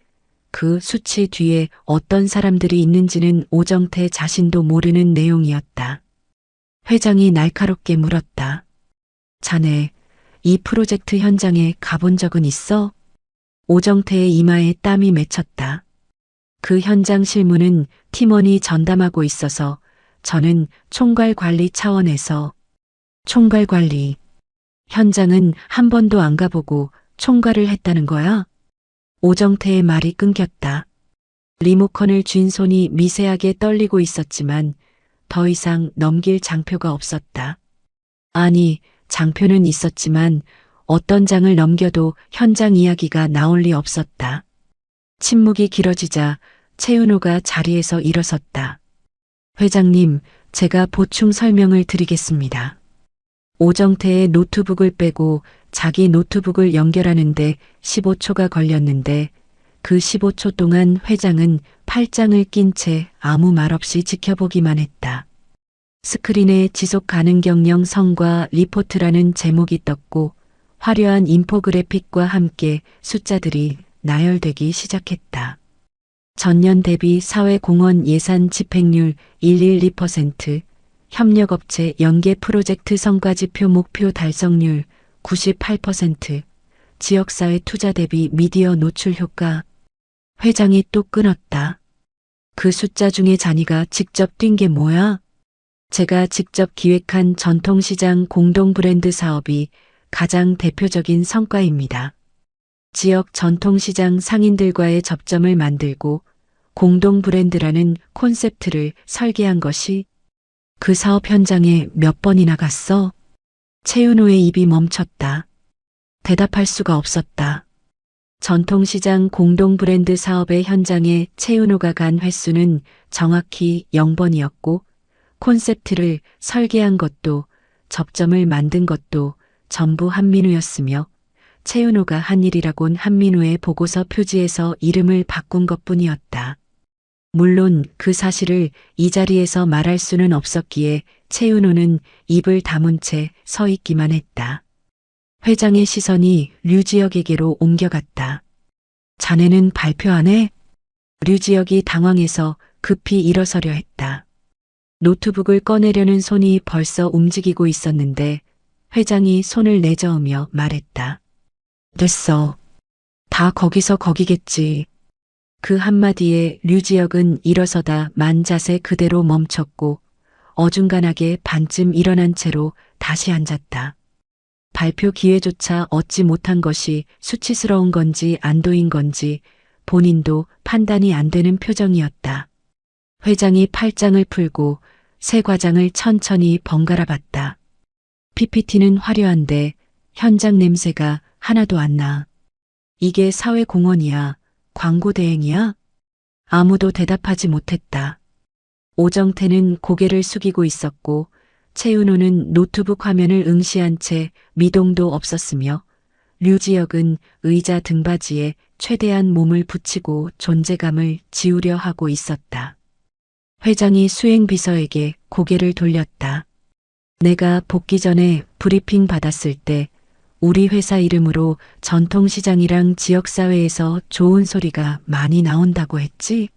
그 수치 뒤에 어떤 사람들이 있는지는 오정태 자신도 모르는 내용이었다. 회장이 날카롭게 물었다. 자네, 이 프로젝트 현장에 가본 적은 있어? 오정태의 이마에 땀이 맺혔다. 그 현장 실무는 팀원이 전담하고 있어서 저는 총괄 관리 차원에서 총괄 관리. 현장은 한 번도 안 가보고 총괄을 했다는 거야? 오정태의 말이 끊겼다. 리모컨을 쥔 손이 미세하게 떨리고 있었지만 더 이상 넘길 장표가 없었다. 아니, 장표는 있었지만 어떤 장을 넘겨도 현장 이야기가 나올 리 없었다. 침묵이 길어지자 최은호가 자리에서 일어섰다. 회장님, 제가 보충 설명을 드리겠습니다. 오정태의 노트북을 빼고 자기 노트북을 연결하는데 15초가 걸렸는데 그 15초 동안 회장은 팔짱을 낀 채 아무 말 없이 지켜보기만 했다. 스크린에 지속 가능 경영 성과 리포트라는 제목이 떴고 화려한 인포그래픽과 함께 숫자들이 나열되기 시작했다. 전년 대비 사회공헌 예산 집행률 112%, 협력업체 연계 프로젝트 성과지표 목표 달성률 98%, 지역사회 투자 대비 미디어 노출 효과. 회장이 또 끊었다. 그 숫자 중에 자네가 직접 뛴 게 뭐야? 제가 직접 기획한 전통시장 공동 브랜드 사업이 가장 대표적인 성과입니다. 지역 전통시장 상인들과의 접점을 만들고 공동 브랜드라는 콘셉트를 설계한 것이 그 사업 현장에 몇 번이나 갔어? 최은호의 입이 멈췄다. 대답할 수가 없었다. 전통시장 공동 브랜드 사업의 현장에 최은호가 간 횟수는 정확히 0번이었고 콘셉트를 설계한 것도 접점을 만든 것도 전부 한민우였으며 최은호가 한 일이라곤 한민우의 보고서 표지에서 이름을 바꾼 것뿐이었다. 물론 그 사실을 이 자리에서 말할 수는 없었기에 최은호는 입을 다문 채 서 있기만 했다. 회장의 시선이 류지혁에게로 옮겨갔다. 자네는 발표 안 해? 류지혁이 당황해서 급히 일어서려 했다. 노트북을 꺼내려는 손이 벌써 움직이고 있었는데 회장이 손을 내저으며 말했다. 됐어. 다 거기서 거기겠지. 그 한마디에 류지혁은 일어서다 만 자세 그대로 멈췄고 어중간하게 반쯤 일어난 채로 다시 앉았다. 발표 기회조차 얻지 못한 것이 수치스러운 건지 안도인 건지 본인도 판단이 안 되는 표정이었다. 회장이 팔짱을 풀고 새 과장을 천천히 번갈아 봤다. PPT는 화려한데 현장 냄새가 하나도 안 나. 이게 사회공헌이야? 광고 대행이야? 아무도 대답하지 못했다. 오정태는 고개를 숙이고 있었고 최은호는 노트북 화면을 응시한 채 미동도 없었으며 류지혁은 의자 등받이에 최대한 몸을 붙이고 존재감을 지우려 하고 있었다. 회장이 수행비서에게 고개를 돌렸다. 내가 복귀 전에 브리핑 받았을 때 우리 회사 이름으로 전통시장이랑 지역사회에서 좋은 소리가 많이 나온다고 했지?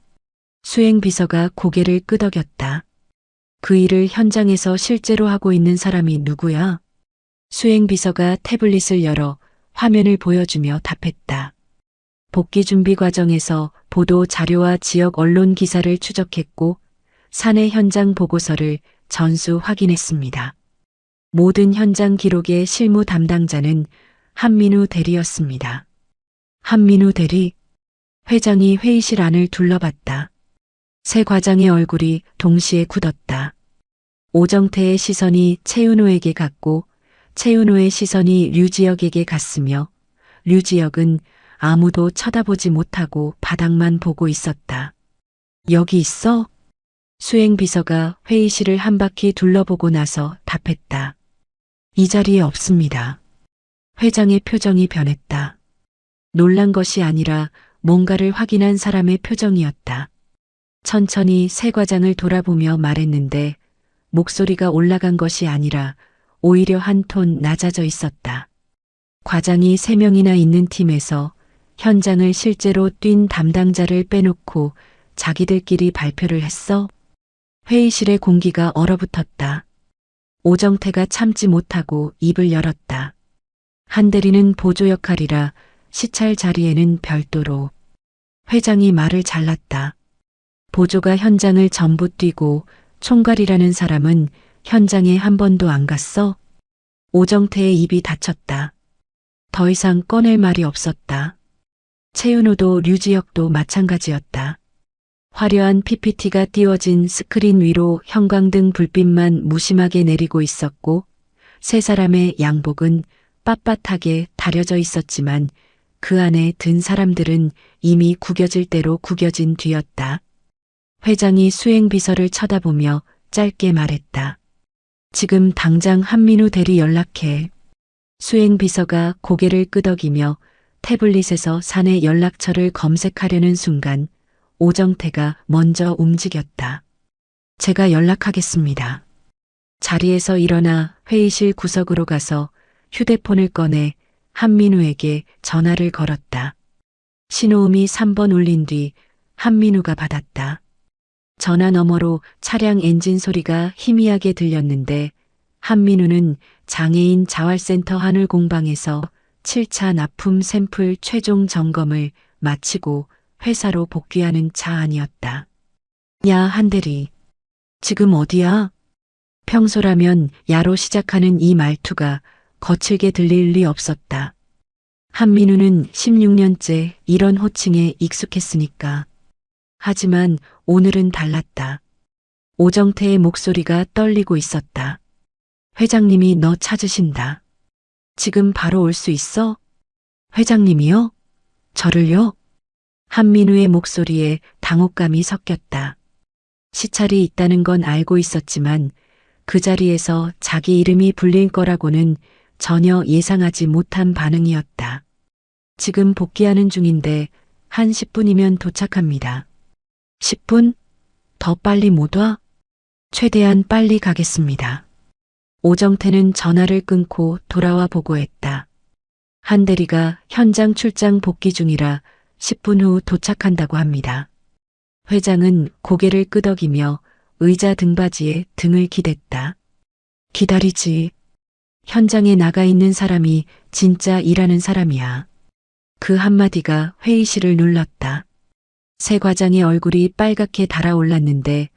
수행비서가 고개를 끄덕였다. 그 일을 현장에서 실제로 하고 있는 사람이 누구야? 수행비서가 태블릿을 열어 화면을 보여주며 답했다. 복귀 준비 과정에서 보도 자료와 지역 언론 기사를 추적했고 사내 현장 보고서를 전수 확인했습니다. 모든 현장 기록의 실무 담당자는 한민우 대리였습니다. 한민우 대리? 회장이 회의실 안을 둘러봤다. 새 과장의 얼굴이 동시에 굳었다. 오정태의 시선이 최은호에게 갔고 최은호의 시선이 류지혁에게 갔으며 류지혁은 아무도 쳐다보지 못하고 바닥만 보고 있었다. 여기 있어? 수행비서가 회의실을 한 바퀴 둘러보고 나서 답했다. 이 자리에 없습니다. 회장의 표정이 변했다. 놀란 것이 아니라 뭔가를 확인한 사람의 표정이었다. 천천히 새 과장을 돌아보며 말했는데 목소리가 올라간 것이 아니라 오히려 한 톤 낮아져 있었다. 과장이 3명이나 있는 팀에서 현장을 실제로 뛴 담당자를 빼놓고 자기들끼리 발표를 했어? 회의실의 공기가 얼어붙었다. 오정태가 참지 못하고 입을 열었다. 한 대리는 보조 역할이라 시찰 자리에는 별도로. 회장이 말을 잘랐다. 보조가 현장을 전부 뛰고 총괄이라는 사람은 현장에 한 번도 안 갔어? 오정태의 입이 닫혔다. 더 이상 꺼낼 말이 없었다. 최은호도 류지혁도 마찬가지였다. 화려한 PPT가 띄워진 스크린 위로 형광등 불빛만 무심하게 내리고 있었고 세 사람의 양복은 빳빳하게 다려져 있었지만 그 안에 든 사람들은 이미 구겨질 대로 구겨진 뒤였다. 회장이 수행비서를 쳐다보며 짧게 말했다. 지금 당장 한민우 대리 연락해. 수행비서가 고개를 끄덕이며 태블릿에서 사내 연락처를 검색하려는 순간 오정태가 먼저 움직였다. 제가 연락하겠습니다. 자리에서 일어나 회의실 구석으로 가서 휴대폰을 꺼내 한민우에게 전화를 걸었다. 신호음이 3번 울린 뒤 한민우가 받았다. 전화 너머로 차량 엔진 소리가 희미하게 들렸는데 한민우는 장애인 자활센터 하늘공방에서 7차 납품 샘플 최종 점검을 마치고 회사로 복귀하는 차 안이었다. 야, 한대리. 지금 어디야? 평소라면 야로 시작하는 이 말투가 거칠게 들릴 리 없었다. 한민우는 16년째 이런 호칭에 익숙했으니까. 하지만 오늘은 달랐다. 오정태의 목소리가 떨리고 있었다. 회장님이 너 찾으신다. 지금 바로 올 수 있어? 회장님이요? 저를요? 한민우의 목소리에 당혹감이 섞였다. 시찰이 있다는 건 알고 있었지만 그 자리에서 자기 이름이 불릴 거라고는 전혀 예상하지 못한 반응이었다. 지금 복귀하는 중인데 한 10분이면 도착합니다. 10분? 더 빨리 못 와? 최대한 빨리 가겠습니다. 오정태는 전화를 끊고 돌아와 보고했다. 한 대리가 현장 출장 복귀 중이라 10분 후 도착한다고 합니다. 회장은 고개를 끄덕이며 의자 등받이에 등을 기댔다. 기다리지. 현장에 나가 있는 사람이 진짜 일하는 사람이야. 그 한마디가 회의실을 눌렀다. 새 과장의 얼굴이 빨갛게 달아올랐는데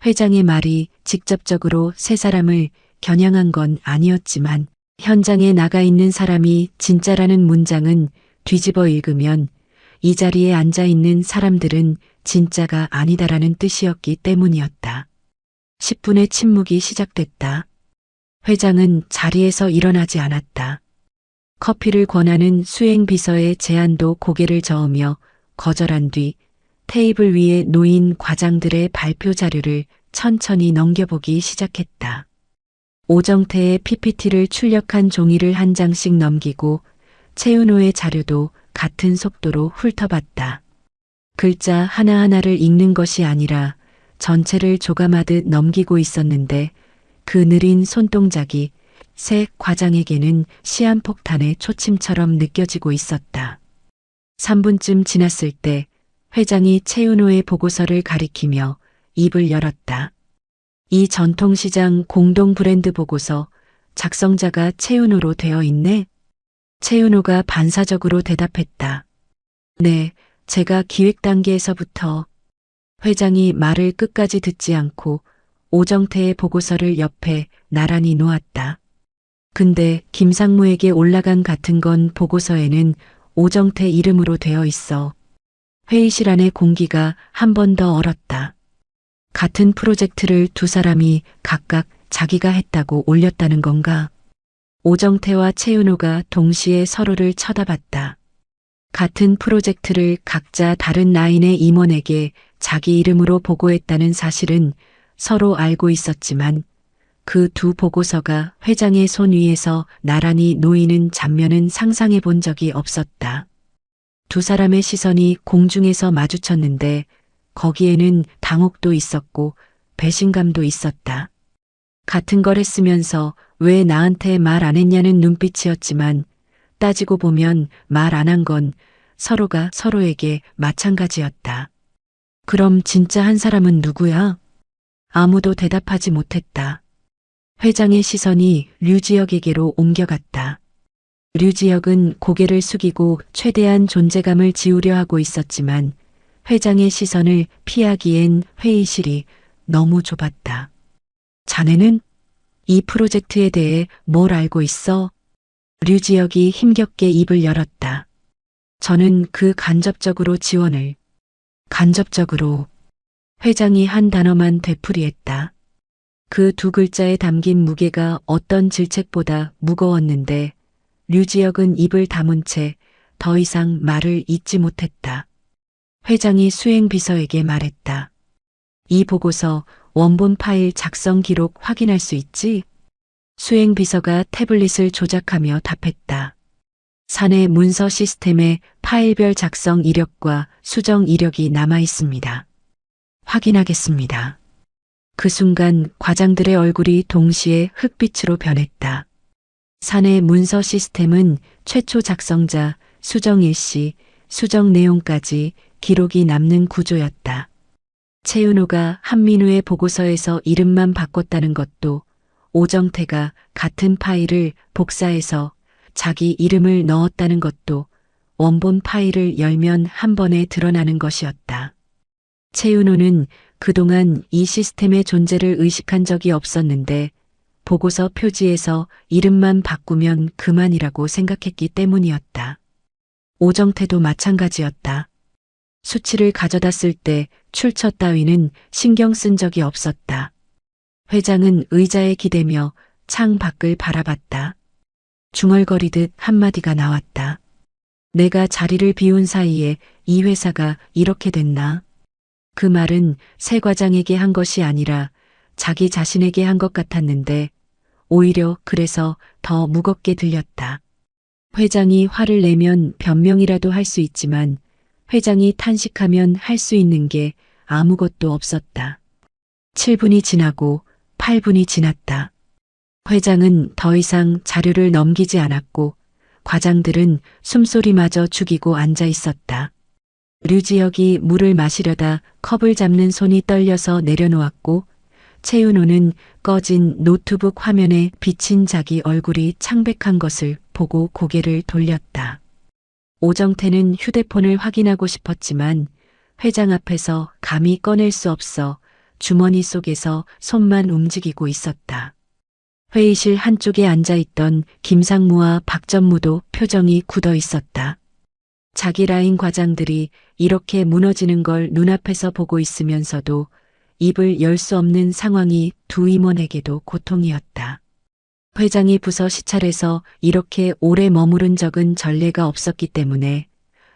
회장의 말이 직접적으로 세 사람을 겨냥한 건 아니었지만 현장에 나가 있는 사람이 진짜라는 문장은 뒤집어 읽으면 이 자리에 앉아 있는 사람들은 진짜가 아니다라는 뜻이었기 때문이었다. 10분의 침묵이 시작됐다. 회장은 자리에서 일어나지 않았다. 커피를 권하는 수행비서의 제안도 고개를 저으며 거절한 뒤 테이블 위에 놓인 과장들의 발표 자료를 천천히 넘겨보기 시작했다. 오정태의 PPT를 출력한 종이를 한 장씩 넘기고 최은호의 자료도 같은 속도로 훑어봤다. 글자 하나하나를 읽는 것이 아니라 전체를 조감하듯 넘기고 있었는데 그 느린 손동작이 새 과장에게는 시한폭탄의 초침처럼 느껴지고 있었다. 3분쯤 지났을 때 회장이 최은호의 보고서를 가리키며 입을 열었다. 이 전통시장 공동 브랜드 보고서 작성자가 최은호로 되어 있네. 최은호가 반사적으로 대답했다. 네, 제가 기획 단계에서부터. 회장이 말을 끝까지 듣지 않고 오정태의 보고서를 옆에 나란히 놓았다. 근데 김상무에게 올라간 같은 건 보고서에는 오정태 이름으로 되어 있어. 회의실 안의 공기가 한 번 더 얼었다. 같은 프로젝트를 두 사람이 각각 자기가 했다고 올렸다는 건가? 오정태와 최은호가 동시에 서로를 쳐다봤다. 같은 프로젝트를 각자 다른 라인의 임원에게 자기 이름으로 보고했다는 사실은 서로 알고 있었지만 그 두 보고서가 회장의 손 위에서 나란히 놓이는 장면은 상상해 본 적이 없었다. 두 사람의 시선이 공중에서 마주쳤는데 거기에는 당혹도 있었고 배신감도 있었다. 같은 걸 했으면서 왜 나한테 말 안 했냐는 눈빛이었지만 따지고 보면 말 안 한 건 서로가 서로에게 마찬가지였다. 그럼 진짜 한 사람은 누구야? 아무도 대답하지 못했다. 회장의 시선이 류지혁에게로 옮겨갔다. 류지혁은 고개를 숙이고 최대한 존재감을 지우려 하고 있었지만 회장의 시선을 피하기엔 회의실이 너무 좁았다. 자네는 이 프로젝트에 대해 뭘 알고 있어? 류지혁이 힘겹게 입을 열었다. 저는 그 간접적으로 지원을. 간접적으로. 회장이 한 단어만 되풀이했다. 그 두 글자에 담긴 무게가 어떤 질책보다 무거웠는데 류지혁은 입을 다문 채 더 이상 말을 잇지 못했다. 회장이 수행비서에게 말했다. 이 보고서 원본 파일 작성 기록 확인할 수 있지? 수행비서가 태블릿을 조작하며 답했다. 사내 문서 시스템에 파일별 작성 이력과 수정 이력이 남아 있습니다. 확인하겠습니다. 그 순간 과장들의 얼굴이 동시에 흑빛으로 변했다. 사내 문서 시스템은 최초 작성자, 수정 일시, 수정 내용까지 기록이 남는 구조였다. 최은호가 한민우의 보고서에서 이름만 바꿨다는 것도 오정태가 같은 파일을 복사해서 자기 이름을 넣었다는 것도 원본 파일을 열면 한 번에 드러나는 것이었다. 최은호는 그동안 이 시스템의 존재를 의식한 적이 없었는데 보고서 표지에서 이름만 바꾸면 그만이라고 생각했기 때문이었다. 오정태도 마찬가지였다. 수치를 가져다 쓸 때 출처 따위는 신경 쓴 적이 없었다. 회장은 의자에 기대며 창 밖을 바라봤다. 중얼거리듯 한마디가 나왔다. 내가 자리를 비운 사이에 이 회사가 이렇게 됐나? 그 말은 새 과장에게 한 것이 아니라 자기 자신에게 한 것 같았는데 오히려 그래서 더 무겁게 들렸다. 회장이 화를 내면 변명이라도 할 수 있지만 회장이 탄식하면 할 수 있는 게 아무것도 없었다. 7분이 지나고 8분이 지났다. 회장은 더 이상 자료를 넘기지 않았고 과장들은 숨소리마저 죽이고 앉아 있었다. 류지혁이 물을 마시려다 컵을 잡는 손이 떨려서 내려놓았고 최은호는 꺼진 노트북 화면에 비친 자기 얼굴이 창백한 것을 보고 고개를 돌렸다. 오정태는 휴대폰을 확인하고 싶었지만 회장 앞에서 감히 꺼낼 수 없어 주머니 속에서 손만 움직이고 있었다. 회의실 한쪽에 앉아있던 김상무와 박전무도 표정이 굳어 있었다. 자기 라인 과장들이 이렇게 무너지는 걸 눈앞에서 보고 있으면서도 입을 열 수 없는 상황이 두 임원에게도 고통이었다. 회장이 부서 시찰에서 이렇게 오래 머무른 적은 전례가 없었기 때문에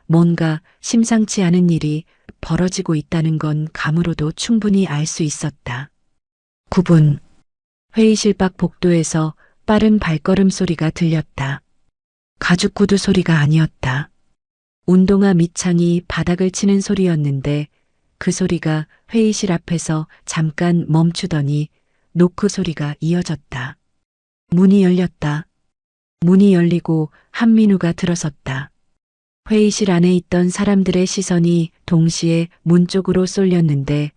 뭔가 심상치 않은 일이 벌어지고 있다는 건 감으로도 충분히 알 수 있었다. 9분. 회의실 밖 복도에서 빠른 발걸음 소리가 들렸다. 가죽 구두 소리가 아니었다. 운동화 밑창이 바닥을 치는 소리였는데 그 소리가 회의실 앞에서 잠깐 멈추더니 노크 소리가 이어졌다. 문이 열렸다. 문이 열리고 한민우가 들어섰다. 회의실 안에 있던 사람들의 시선이 동시에 문 쪽으로 쏠렸는데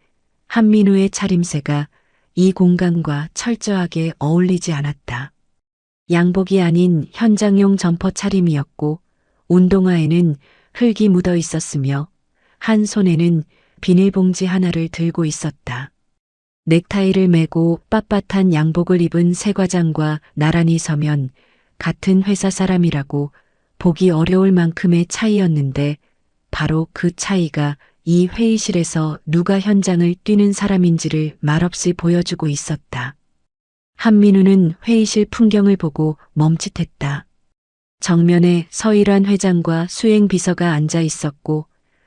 한민우의 차림새가 이 공간과 철저하게 어울리지 않았다. 양복이 아닌 현장용 점퍼 차림이었고 운동화에는 흙이 묻어 있었으며 한 손에는 비닐봉지 하나를 들고 있었다. 넥타이를 매고 빳빳한 양복을 입은 새 과장과 나란히 서면 같은 회사 사람이라고 보기 어려울 만큼의 차이였는데 바로 그 차이가 이 회의실에서 누가 현장을 뛰는 사람인지를 말없이 보여주고 있었다. 한민우는 회의실 풍경을 보고 멈칫했다. 정면에 서일환 회장과 수행비서가 앉아 있었고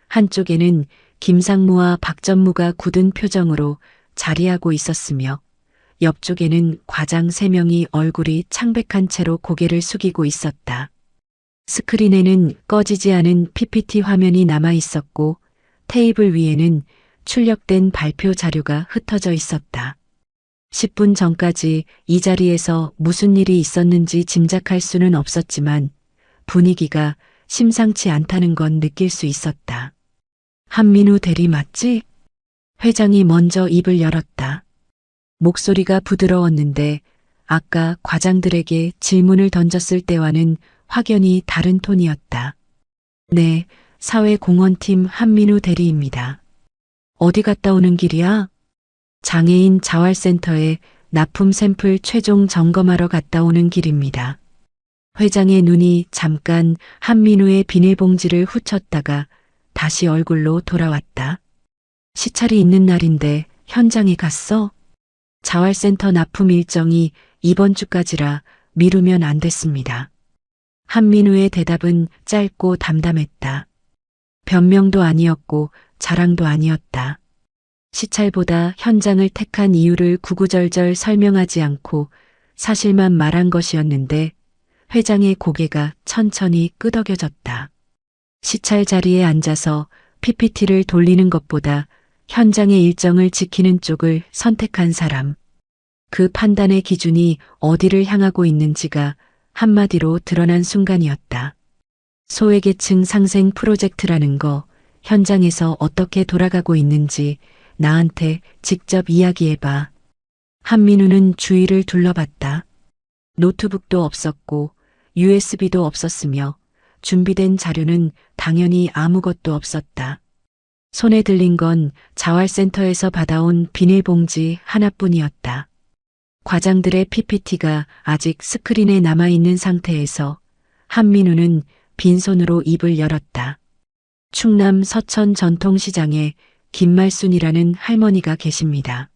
한쪽에는 김상무와 박전무가 굳은 표정으로 자리하고 있었으며 옆쪽에는 과장 3명이 얼굴이 창백한 채로 고개를 숙이고 있었다. 스크린에는 꺼지지 않은 PPT 화면이 남아 있었고 테이블 위에는 출력된 발표 자료가 흩어져 있었다. 10분 전까지 이 자리에서 무슨 일이 있었는지 짐작할 수는 없었지만 분위기가 심상치 않다는 건 느낄 수 있었다. 한민우 대리 맞지? 회장이 먼저 입을 열었다. 목소리가 부드러웠는데 아까 과장들에게 질문을 던졌을 때와는 확연히 다른 톤이었다. 네, 사회공헌팀 한민우 대리입니다. 어디 갔다 오는 길이야? 장애인 자활센터에 납품 샘플 최종 점검하러 갔다 오는 길입니다. 회장의 눈이 잠깐 한민우의 비닐봉지를 훑었다가 다시 얼굴로 돌아왔다. 시찰이 있는 날인데 현장에 갔어? 자활센터 납품 일정이 이번 주까지라 미루면 안 됐습니다. 한민우의 대답은 짧고 담담했다. 변명도 아니었고 자랑도 아니었다. 시찰보다 현장을 택한 이유를 구구절절 설명하지 않고 사실만 말한 것이었는데 회장의 고개가 천천히 끄덕여졌다. 시찰 자리에 앉아서 PPT를 돌리는 것보다 현장의 일정을 지키는 쪽을 선택한 사람. 그 판단의 기준이 어디를 향하고 있는지가 한마디로 드러난 순간이었다. 소외계층 상생 프로젝트라는 거 현장에서 어떻게 돌아가고 있는지 나한테 직접 이야기해봐. 한민우는 주위를 둘러봤다. 노트북도 없었고 USB도 없었으며 준비된 자료는 당연히 아무것도 없었다. 손에 들린 건 자활센터에서 받아온 비닐봉지 하나뿐이었다. 과장들의 PPT가 아직 스크린에 남아있는 상태에서 한민우는 빈손으로 입을 열었다. 충남 서천 전통시장에 김말순이라는 할머니가 계십니다.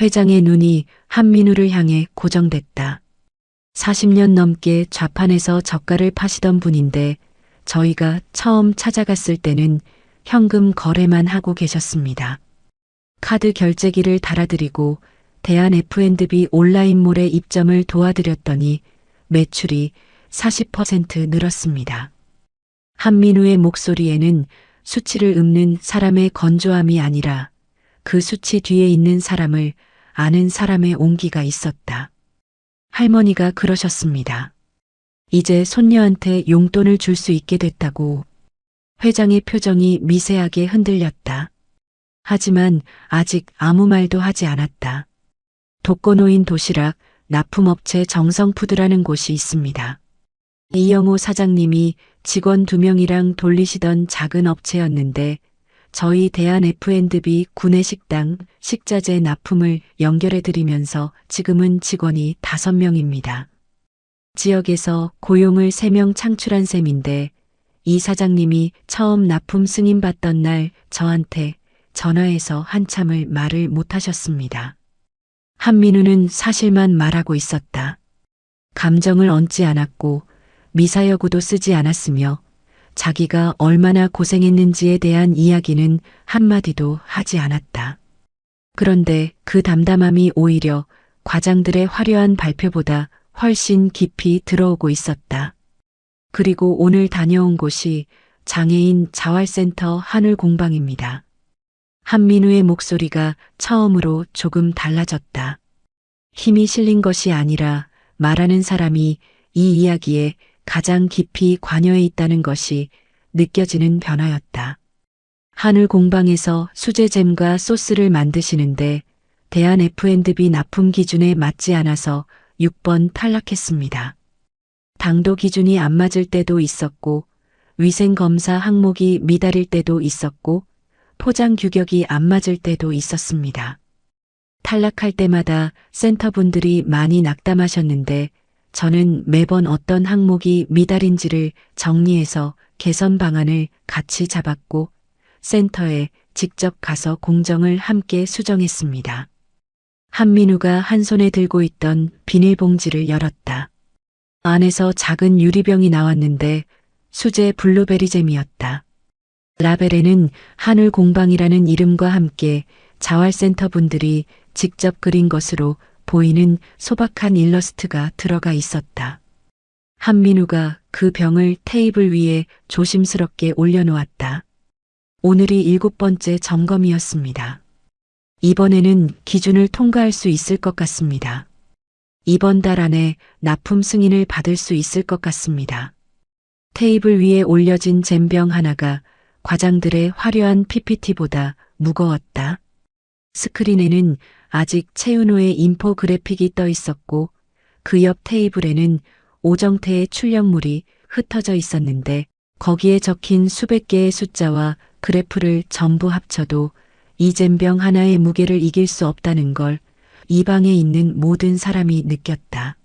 회장의 눈이 한민우를 향해 고정됐다. 40년 넘게 좌판에서 젓갈을 파시던 분인데 저희가 처음 찾아갔을 때는 현금 거래만 하고 계셨습니다. 카드 결제기를 달아드리고 대한 F&B 온라인몰에 입점을 도와드렸더니 매출이 40% 늘었습니다. 한민우의 목소리에는 수치를 읊는 사람의 건조함이 아니라 그 수치 뒤에 있는 사람을 아는 사람의 온기가 있었다. 할머니가 그러셨습니다. 이제 손녀한테 용돈을 줄 수 있게 됐다고. 회장의 표정이 미세하게 흔들렸다. 하지만 아직 아무 말도 하지 않았다. 독거노인 도시락 납품업체 정성푸드라는 곳이 있습니다. 이영호 사장님이 직원 2명이랑 돌리시던 작은 업체였는데 저희 대한 F&B 구내식당 식자재 납품을 연결해드리면서 지금은 직원이 5명입니다. 지역에서 고용을 3명 창출한 셈인데 이 사장님이 처음 납품 승인받던 날 저한테 전화해서 한참을 말을 못하셨습니다. 한민우는 사실만 말하고 있었다. 감정을 얹지 않았고 미사여구도 쓰지 않았으며 자기가 얼마나 고생했는지에 대한 이야기는 한마디도 하지 않았다. 그런데 그 담담함이 오히려 과장들의 화려한 발표보다 훨씬 깊이 들어오고 있었다. 그리고 오늘 다녀온 곳이 장애인 자활센터 하늘공방입니다. 한민우의 목소리가 처음으로 조금 달라졌다. 힘이 실린 것이 아니라 말하는 사람이 이 이야기에 가장 깊이 관여해 있다는 것이 느껴지는 변화였다. 하늘공방에서 수제잼과 소스를 만드시는데 대한 F&B 납품 기준에 맞지 않아서 6번 탈락했습니다. 당도 기준이 안 맞을 때도 있었고 위생검사 항목이 미달일 때도 있었고 포장 규격이 안 맞을 때도 있었습니다. 탈락할 때마다 센터분들이 많이 낙담하셨는데 저는 매번 어떤 항목이 미달인지를 정리해서 개선 방안을 같이 잡았고 센터에 직접 가서 공정을 함께 수정했습니다. 한민우가 한 손에 들고 있던 비닐봉지를 열었다. 안에서 작은 유리병이 나왔는데 수제 블루베리잼이었다. 라벨에는 하늘공방이라는 이름과 함께 자활센터 분들이 직접 그린 것으로 보이는 소박한 일러스트가 들어가 있었다. 한민우가 그 병을 테이블 위에 조심스럽게 올려놓았다. 오늘이 7번째 점검이었습니다. 이번에는 기준을 통과할 수 있을 것 같습니다. 이번 달 안에 납품 승인을 받을 수 있을 것 같습니다. 테이블 위에 올려진 잼병 하나가 과장들의 화려한 PPT보다 무거웠다. 스크린에는 아직 최은호의 인포그래픽이 떠 있었고 그 옆 테이블에는 오정태의 출력물이 흩어져 있었는데 거기에 적힌 수백 개의 숫자와 그래프를 전부 합쳐도 이 잼병 하나의 무게를 이길 수 없다는 걸 이 방에 있는 모든 사람이 느꼈다.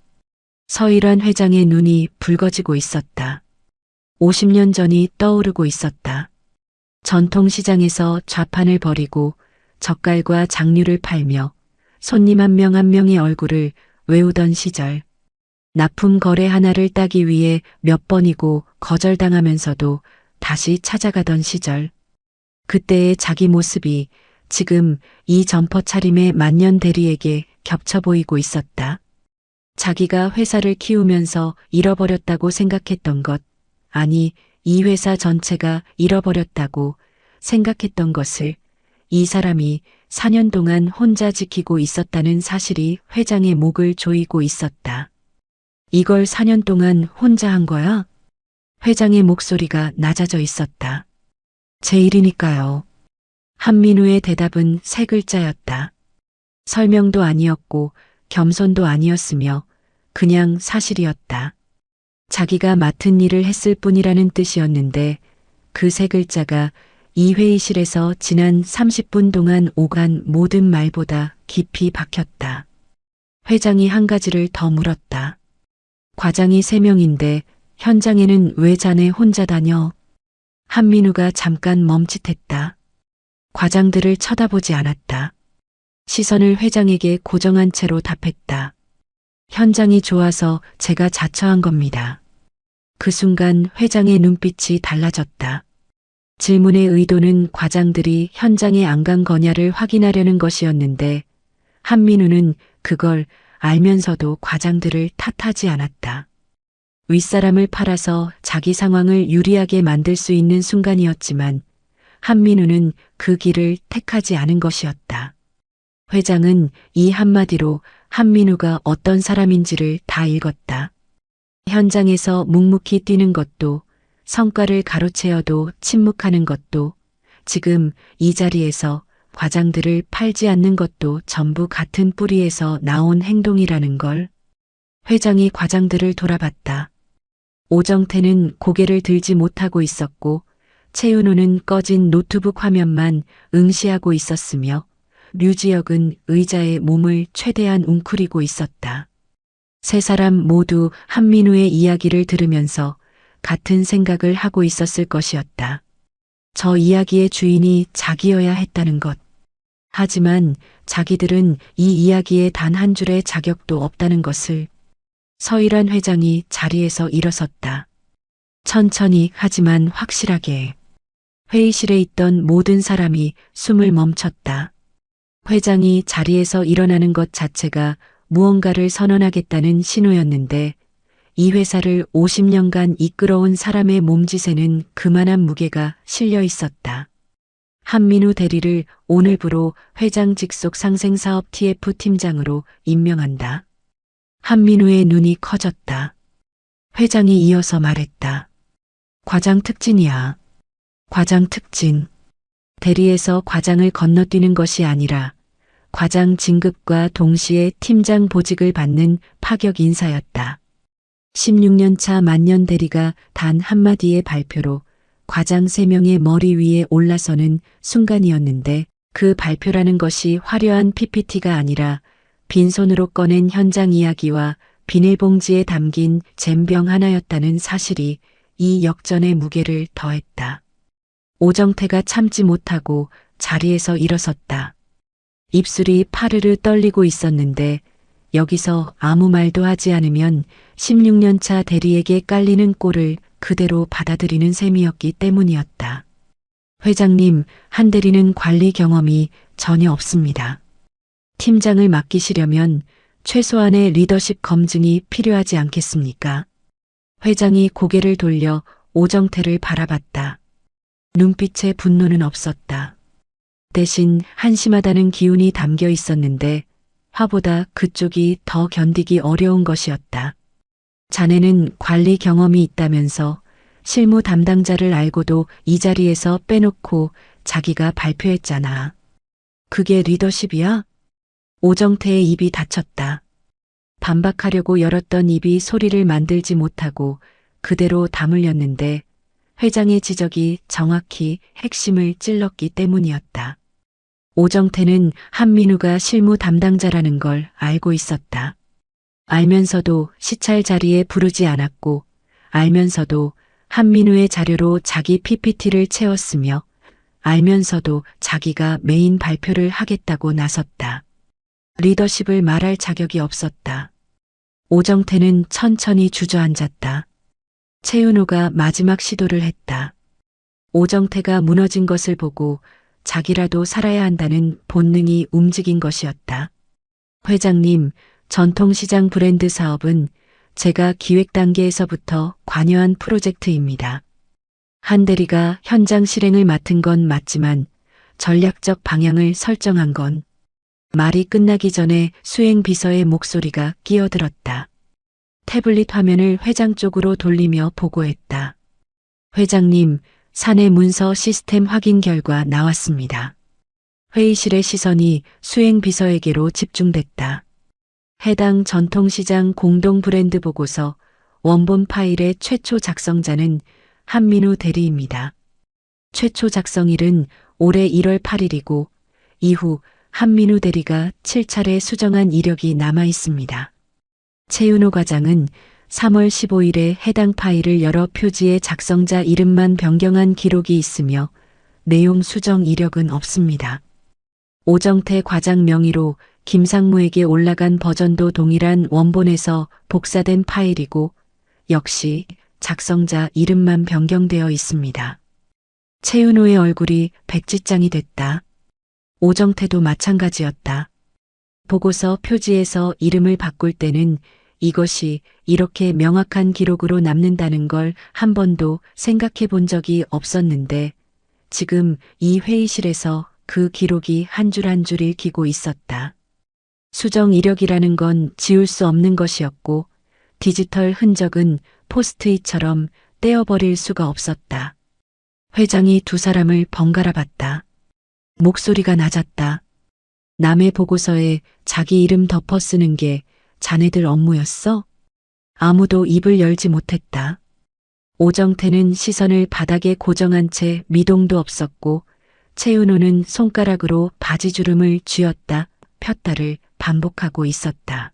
서일환 회장의 눈이 붉어지고 있었다. 50년 전이 떠오르고 있었다. 전통시장에서 좌판을 벌이고 젓갈과 장류를 팔며 손님 한 명 한 명의 얼굴을 외우던 시절. 납품 거래 하나를 따기 위해 몇 번이고 거절당하면서도 다시 찾아가던 시절. 그때의 자기 모습이 지금 이 점퍼 차림의 만년 대리에게 겹쳐 보이고 있었다. 자기가 회사를 키우면서 잃어버렸다고 생각했던 것, 아니 이 회사 전체가 잃어버렸다고 생각했던 것을 이 사람이 4년 동안 혼자 지키고 있었다는 사실이 회장의 목을 조이고 있었다. 이걸 4년 동안 혼자 한 거야? 회장의 목소리가 낮아져 있었다. 제 일이니까요. 한민우의 대답은 3글자였다. 설명도 아니었고 겸손도 아니었으며 그냥 사실이었다. 자기가 맡은 일을 했을 뿐이라는 뜻이었는데 그 3글자가 이 회의실에서 지난 30분 동안 오간 모든 말보다 깊이 박혔다. 회장이 한 가지를 더 물었다. 과장이 3명인데 현장에는 왜 자네 혼자 다녀? 한민우가 잠깐 멈칫했다. 과장들을 쳐다보지 않았다. 시선을 회장에게 고정한 채로 답했다. 현장이 좋아서 제가 자처한 겁니다. 그 순간 회장의 눈빛이 달라졌다. 질문의 의도는 과장들이 현장에 안 간 거냐를 확인하려는 것이었는데 한민우는 그걸 알면서도 과장들을 탓하지 않았다. 윗사람을 팔아서 자기 상황을 유리하게 만들 수 있는 순간이었지만 한민우는 그 길을 택하지 않은 것이었다. 회장은 이 한마디로 한민우가 어떤 사람인지를 다 읽었다. 현장에서 묵묵히 뛰는 것도 성과를 가로채어도 침묵하는 것도 지금 이 자리에서 과장들을 팔지 않는 것도 전부 같은 뿌리에서 나온 행동이라는 걸. 회장이 과장들을 돌아봤다. 오정태는 고개를 들지 못하고 있었고 최은호는 꺼진 노트북 화면만 응시하고 있었으며 류지혁은 의자에 몸을 최대한 웅크리고 있었다. 세 사람 모두 한민우의 이야기를 들으면서 같은 생각을 하고 있었을 것이었다. 저 이야기의 주인이 자기여야 했다는 것. 하지만 자기들은 이 이야기에 단 한 줄의 자격도 없다는 것을. 서일환 회장이 자리에서 일어섰다. 천천히 하지만 확실하게. 회의실에 있던 모든 사람이 숨을 멈췄다. 회장이 자리에서 일어나는 것 자체가 무언가를 선언하겠다는 신호였는데 이 회사를 50년간 이끌어온 사람의 몸짓에는 그만한 무게가 실려 있었다. 한민우 대리를 오늘부로 회장 직속 상생사업 TF 팀장으로 임명한다. 한민우의 눈이 커졌다. 회장이 이어서 말했다. 과장 특진이야. 과장 특진. 대리에서 과장을 건너뛰는 것이 아니라 과장 진급과 동시에 팀장 보직을 받는 파격 인사였다. 16년 차 만년 대리가 단 한마디의 발표로 과장 3명의 머리 위에 올라서는 순간이었는데 그 발표라는 것이 화려한 PPT가 아니라 빈손으로 꺼낸 현장 이야기와 비닐봉지에 담긴 잼병 하나였다는 사실이 이 역전의 무게를 더했다. 오정태가 참지 못하고 자리에서 일어섰다. 입술이 파르르 떨리고 있었는데 여기서 아무 말도 하지 않으면 16년 차 대리에게 깔리는 꼴을 그대로 받아들이는 셈이었기 때문이었다. 회장님, 한 대리는 관리 경험이 전혀 없습니다. 팀장을 맡기시려면 최소한의 리더십 검증이 필요하지 않겠습니까? 회장이 고개를 돌려 오정태를 바라봤다. 눈빛에 분노는 없었다. 대신 한심하다는 기운이 담겨 있었는데 화보다 그쪽이 더 견디기 어려운 것이었다. 자네는 관리 경험이 있다면서 실무 담당자를 알고도 이 자리에서 빼놓고 자기가 발표했잖아. 그게 리더십이야? 오정태의 입이 닫혔다. 반박하려고 열었던 입이 소리를 만들지 못하고 그대로 다물렸는데 회장의 지적이 정확히 핵심을 찔렀기 때문이었다. 오정태는 한민우가 실무 담당자라는 걸 알고 있었다. 알면서도 시찰 자리에 부르지 않았고 알면서도 한민우의 자료로 자기 PPT를 채웠으며 알면서도 자기가 메인 발표를 하겠다고 나섰다. 리더십을 말할 자격이 없었다. 오정태는 천천히 주저앉았다. 최은호가 마지막 시도를 했다. 오정태가 무너진 것을 보고 자기라도 살아야 한다는 본능이 움직인 것이었다. 회장님, 전통시장 브랜드 사업은 제가 기획 단계에서부터 관여한 프로젝트입니다. 한 대리가 현장 실행을 맡은 건 맞지만 전략적 방향을 설정한 건. 말이 끝나기 전에 수행 비서의 목소리가 끼어들었다. 태블릿 화면을 회장 쪽으로 돌리며 보고했다. 회장님, 사내 문서 시스템 확인 결과 나왔습니다. 회의실의 시선이 수행 비서에게로 집중됐다. 해당 전통시장 공동 브랜드 보고서 원본 파일의 최초 작성자는 한민우 대리입니다. 최초 작성일은 올해 1월 8일이고 이후 한민우 대리가 7차례 수정한 이력이 남아 있습니다. 최은호 과장은 3월 15일에 해당 파일을 열어 표지에 작성자 이름만 변경한 기록이 있으며 내용 수정 이력은 없습니다. 오정태 과장 명의로 김상무에게 올라간 버전도 동일한 원본에서 복사된 파일이고 역시 작성자 이름만 변경되어 있습니다. 최은호의 얼굴이 백지장이 됐다. 오정태도 마찬가지였다. 보고서 표지에서 이름을 바꿀 때는 이것이 이렇게 명확한 기록으로 남는다는 걸 한 번도 생각해 본 적이 없었는데 지금 이 회의실에서 그 기록이 한 줄 한 줄 읽히고 있었다. 수정 이력이라는 건 지울 수 없는 것이었고 디지털 흔적은 포스트잇처럼 떼어버릴 수가 없었다. 회장이 두 사람을 번갈아 봤다. 목소리가 낮았다. 남의 보고서에 자기 이름 덮어 쓰는 게 자네들 업무였어? 아무도 입을 열지 못했다. 오정태는 시선을 바닥에 고정한 채 미동도 없었고 최윤호는 손가락으로 바지주름을 쥐었다 폈다를 반복하고 있었다.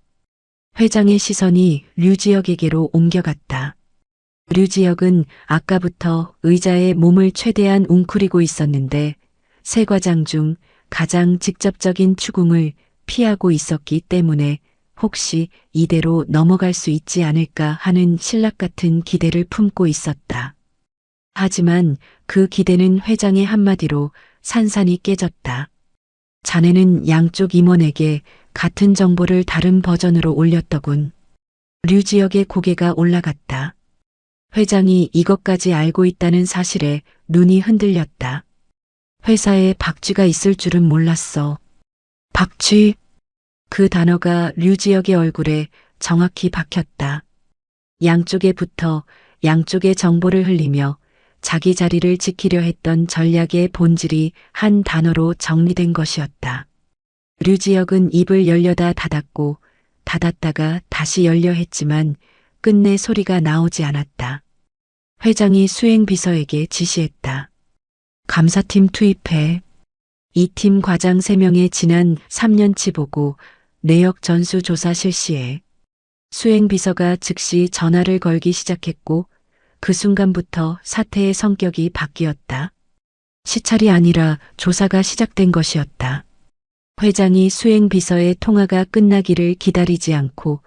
회장의 시선이 류지혁에게로 옮겨갔다. 류지혁은 아까부터 의자에 몸을 최대한 웅크리고 있었는데 세 과장 중 가장 직접적인 추궁을 피하고 있었기 때문에 혹시 이대로 넘어갈 수 있지 않을까 하는 신락 같은 기대를 품고 있었다. 하지만 그 기대는 회장의 한마디로 산산이 깨졌다. 자네는 양쪽 임원에게 같은 정보를 다른 버전으로 올렸더군. 류지혁의 고개가 올라갔다. 회장이 이것까지 알고 있다는 사실에 눈이 흔들렸다. 회사에 박쥐가 있을 줄은 몰랐어. 박쥐? 그 단어가 류지혁의 얼굴에 정확히 박혔다. 양쪽에 붙어 양쪽의 정보를 흘리며 자기 자리를 지키려 했던 전략의 본질이 한 단어로 정리된 것이었다. 류지혁은 입을 열려다 닫았고 닫았다가 다시 열려 했지만 끝내 소리가 나오지 않았다. 회장이 수행비서에게 지시했다. 감사팀 투입해. 이 팀 과장 3명의 지난 3년치 보고 내역 전수 조사 실시해. 수행비서가 즉시 전화를 걸기 시작했고 그 순간부터 사태의 성격이 바뀌었다. 시찰이 아니라 조사가 시작된 것이었다. 회장이 수행비서의 통화가 끝나기를 기다리지 않고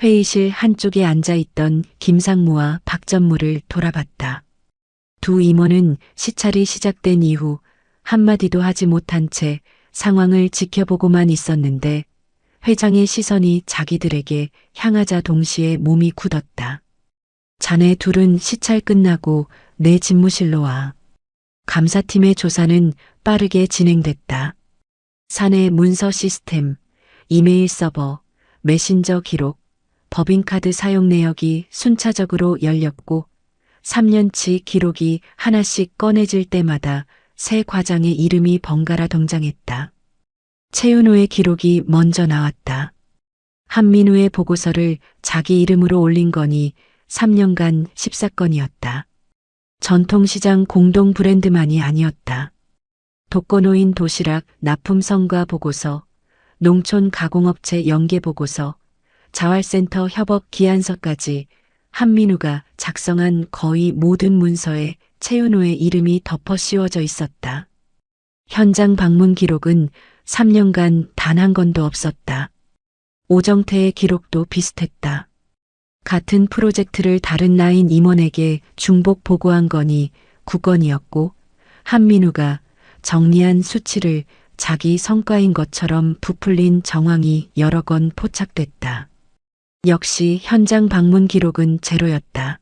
회의실 한쪽에 앉아있던 김상무와 박전무를 돌아봤다. 두 임원은 시찰이 시작된 이후 한마디도 하지 못한 채 상황을 지켜보고만 있었는데 회장의 시선이 자기들에게 향하자 동시에 몸이 굳었다. 자네 둘은 시찰 끝나고 내 집무실로 와. 감사팀의 조사는 빠르게 진행됐다. 사내 문서 시스템, 이메일 서버, 메신저 기록, 법인카드 사용 내역이 순차적으로 열렸고 3년치 기록이 하나씩 꺼내질 때마다 새 과장의 이름이 번갈아 등장했다. 최윤호의 기록이 먼저 나왔다. 한민우의 보고서를 자기 이름으로 올린 거니 3년간 14건이었다. 전통시장 공동 브랜드만이 아니었다. 독거노인 도시락 납품 성과 보고서, 농촌 가공업체 연계 보고서, 자활센터 협업 기한서까지 한민우가 작성한 거의 모든 문서에 최윤호의 이름이 덮어 씌워져 있었다. 현장 방문 기록은 3년간 단 한 건도 없었다. 오정태의 기록도 비슷했다. 같은 프로젝트를 다른 라인 임원에게 중복 보고한 건이 9건이었고 한민우가 정리한 수치를 자기 성과인 것처럼 부풀린 정황이 여러 건 포착됐다. 역시 현장 방문 기록은 제로였다.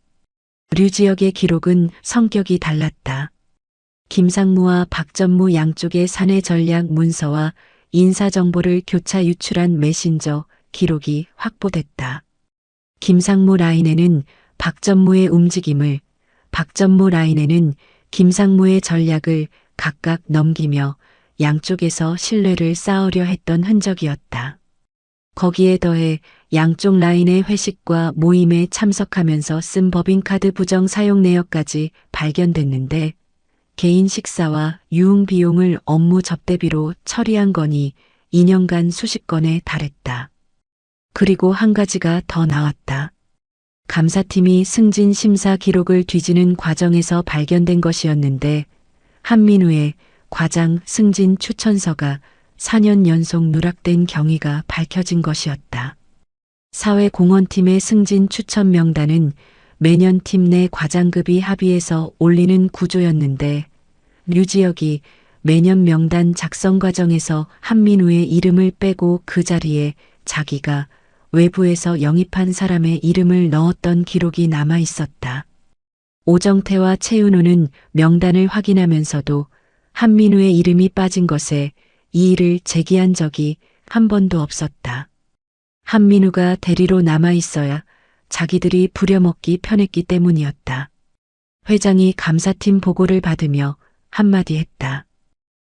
류지혁의 기록은 성격이 달랐다. 김상무와 박전무 양쪽의 사내 전략 문서와 인사정보를 교차 유출한 메신저 기록이 확보됐다. 김상무 라인에는 박전무의 움직임을, 박전무 라인에는 김상무의 전략을 각각 넘기며 양쪽에서 신뢰를 쌓으려 했던 흔적이었다. 거기에 더해 양쪽 라인의 회식과 모임에 참석하면서 쓴 법인카드 부정 사용 내역까지 발견됐는데 개인 식사와 유흥 비용을 업무 접대비로 처리한 건이 2년간 수십 건에 달했다. 그리고 한 가지가 더 나왔다. 감사팀이 승진 심사 기록을 뒤지는 과정에서 발견된 것이었는데 한민우의 과장 승진 추천서가 4년 연속 누락된 경위가 밝혀진 것이었다. 사회공헌팀의 승진 추천 명단은 매년 팀 내 과장급이 합의해서 올리는 구조였는데 류지혁이 매년 명단 작성 과정에서 한민우의 이름을 빼고 그 자리에 자기가 외부에서 영입한 사람의 이름을 넣었던 기록이 남아 있었다. 오정태와 최윤호는 명단을 확인하면서도 한민우의 이름이 빠진 것에 이의를 제기한 적이 한 번도 없었다. 한민우가 대리로 남아 있어야 자기들이 부려먹기 편했기 때문이었다. 회장이 감사팀 보고를 받으며 한마디 했다.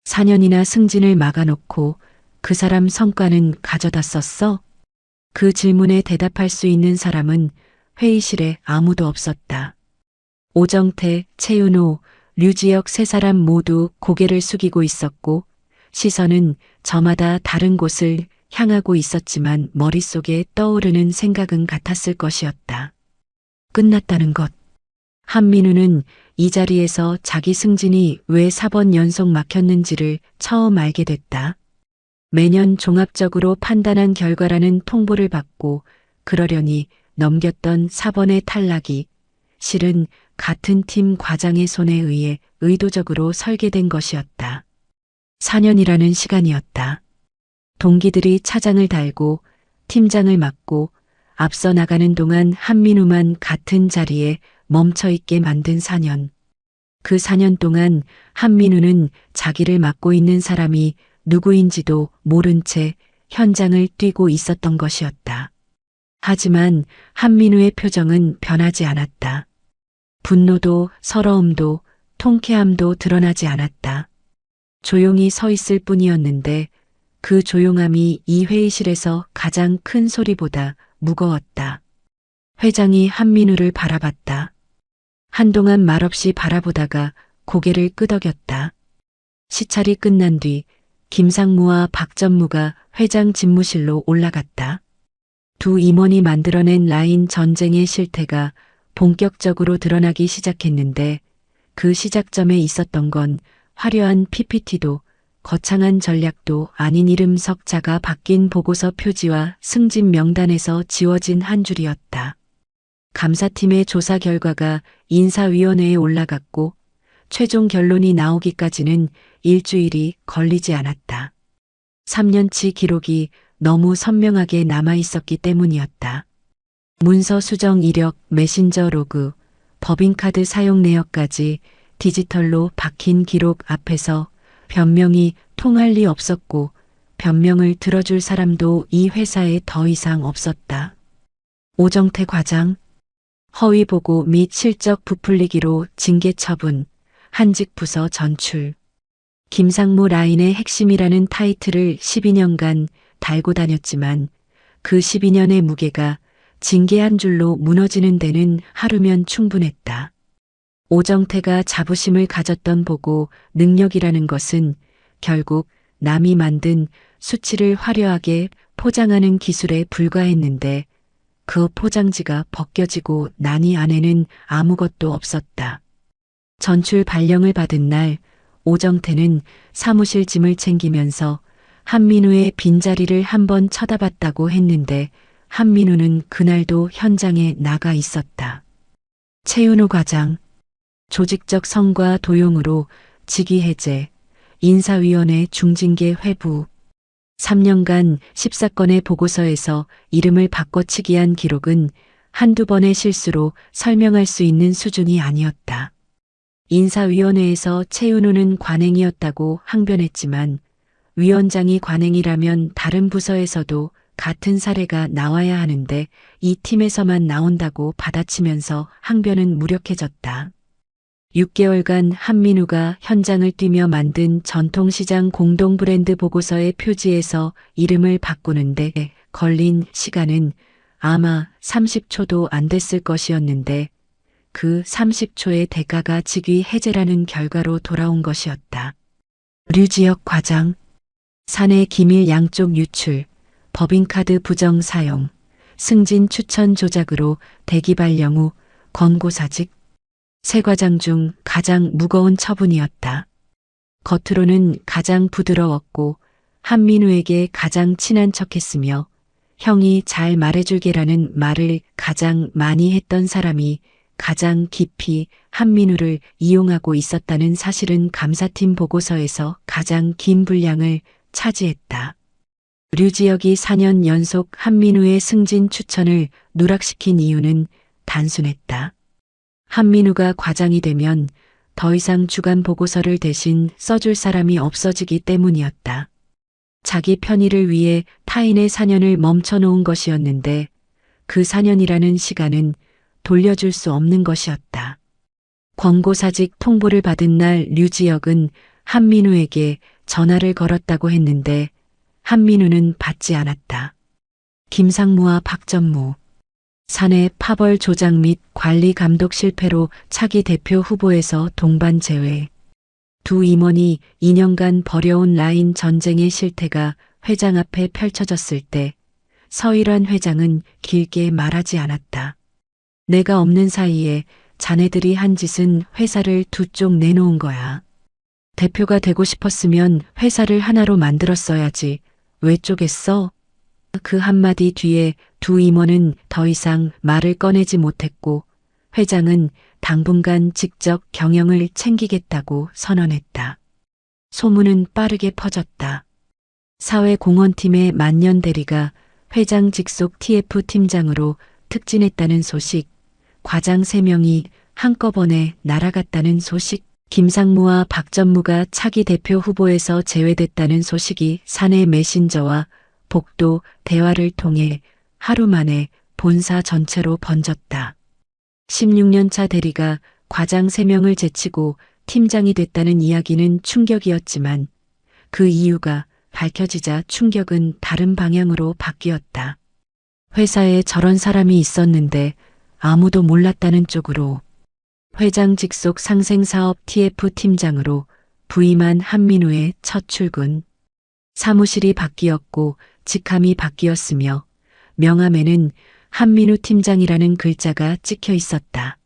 4년이나 승진을 막아놓고 그 사람 성과는 가져다 썼어? 그 질문에 대답할 수 있는 사람은 회의실에 아무도 없었다. 오정태, 최윤호, 류지혁 세 사람 모두 고개를 숙이고 있었고 시선은 저마다 다른 곳을 향하고 있었지만 머릿속에 떠오르는 생각은 같았을 것이었다. 끝났다는 것. 한민우는 이 자리에서 자기 승진이 왜 4번 연속 막혔는지를 처음 알게 됐다. 매년 종합적으로 판단한 결과라는 통보를 받고 그러려니 넘겼던 4번의 탈락이 실은 같은 팀 과장의 손에 의해 의도적으로 설계된 것이었다. 4년이라는 시간이었다. 동기들이 차장을 달고 팀장을 맡고 앞서 나가는 동안 한민우만 같은 자리에 멈춰 있게 만든 4년. 그 4년 동안 한민우는 자기를 맡고 있는 사람이 누구인지도 모른 채 현장을 뛰고 있었던 것이었다. 하지만 한민우의 표정은 변하지 않았다. 분노도 서러움도 통쾌함도 드러나지 않았다. 조용히 서 있을 뿐이었는데 그 조용함이 이 회의실에서 가장 큰 소리보다 무거웠다. 회장이 한민우를 바라봤다. 한동안 말없이 바라보다가 고개를 끄덕였다. 시찰이 끝난 뒤 김상무와 박전무가 회장 집무실로 올라갔다. 두 임원이 만들어낸 라인 전쟁의 실태가 본격적으로 드러나기 시작했는데 그 시작점에 있었던 건 화려한 PPT도 거창한 전략도 아닌 이름 석자가 바뀐 보고서 표지와 승진 명단에서 지워진 한 줄이었다. 감사팀의 조사 결과가 인사위원회에 올라갔고 최종 결론이 나오기까지는 일주일이 걸리지 않았다. 3년치 기록이 너무 선명하게 남아 있었기 때문이었다. 문서 수정 이력, 메신저 로그, 법인카드 사용 내역까지 디지털로 박힌 기록 앞에서 변명이 통할 리 없었고 변명을 들어줄 사람도 이 회사에 더 이상 없었다. 오정태 과장, 허위 보고 및 실적 부풀리기로 징계 처분, 한직 부서 전출. 김상무 라인의 핵심이라는 타이틀을 12년간 달고 다녔지만 그 12년의 무게가 징계 한 줄로 무너지는 데는 하루면 충분했다. 오정태가 자부심을 가졌던 보고 능력이라는 것은 결국 남이 만든 수치를 화려하게 포장하는 기술에 불과했는데 그 포장지가 벗겨지고 나니 안에는 아무것도 없었다. 전출 발령을 받은 날 오정태는 사무실 짐을 챙기면서 한민우의 빈자리를 한번 쳐다봤다고 했는데 한민우는 그날도 현장에 나가 있었다. 최윤호 과장, 조직적 성과 도용으로 직위 해제, 인사위원회 중징계 회부, 3년간 14건의 보고서에서 이름을 바꿔치기한 기록은 한두 번의 실수로 설명할 수 있는 수준이 아니었다. 인사위원회에서 최윤호는 관행이었다고 항변했지만 위원장이 관행이라면 다른 부서에서도 같은 사례가 나와야 하는데 이 팀에서만 나온다고 받아치면서 항변은 무력해졌다. 6개월간 한민우가 현장을 뛰며 만든 전통시장 공동 브랜드 보고서의 표지에서 이름을 바꾸는데 걸린 시간은 아마 30초도 안 됐을 것이었는데 그 30초의 대가가 직위 해제라는 결과로 돌아온 것이었다. 류지혁 과장, 사내 기밀 양쪽 유출, 법인카드 부정 사용, 승진 추천 조작으로 대기 발령 후 권고사직, 세 과장 중 가장 무거운 처분이었다. 겉으로는 가장 부드러웠고 한민우에게 가장 친한 척했으며 형이 잘 말해줄게라는 말을 가장 많이 했던 사람이 가장 깊이 한민우를 이용하고 있었다는 사실은 감사팀 보고서에서 가장 긴 분량을 차지했다. 류지혁이 4년 연속 한민우의 승진 추천을 누락시킨 이유는 단순했다. 한민우가 과장이 되면 더 이상 주간 보고서를 대신 써줄 사람이 없어지기 때문이었다. 자기 편의를 위해 타인의 4년을 멈춰놓은 것이었는데 그 4년이라는 시간은 돌려줄 수 없는 것이었다. 권고사직 통보를 받은 날 류지혁은 한민우에게 전화를 걸었다고 했는데 한민우는 받지 않았다. 김상무와 박전무, 사내 파벌 조작 및 관리 감독 실패로 차기 대표 후보에서 동반 제외. 두 임원이 2년간 벌여온 라인 전쟁의 실태가 회장 앞에 펼쳐졌을 때 서일환 회장은 길게 말하지 않았다. 내가 없는 사이에 자네들이 한 짓은 회사를 두 쪽 내놓은 거야. 대표가 되고 싶었으면 회사를 하나로 만들었어야지. 왜 쪼갰어? 그 한마디 뒤에 두 임원은 더 이상 말을 꺼내지 못했고 회장은 당분간 직접 경영을 챙기겠다고 선언했다. 소문은 빠르게 퍼졌다. 사회공헌팀의 만년 대리가 회장 직속 TF 팀장으로 특진했다는 소식, 과장 3명이 한꺼번에 날아갔다는 소식, 김상무와 박전무가 차기 대표 후보에서 제외됐다는 소식이 사내 메신저와 복도 대화를 통해 하루 만에 본사 전체로 번졌다. 16년차 대리가 과장 3명을 제치고 팀장이 됐다는 이야기는 충격이었지만 그 이유가 밝혀지자 충격은 다른 방향으로 바뀌었다. 회사에 저런 사람이 있었는데 아무도 몰랐다는 쪽으로. 회장 직속 상생사업 TF 팀장으로 부임한 한민우의 첫 출근. 사무실이 바뀌었고 직함이 바뀌었으며 명함에는 한민우 팀장이라는 글자가 찍혀 있었다.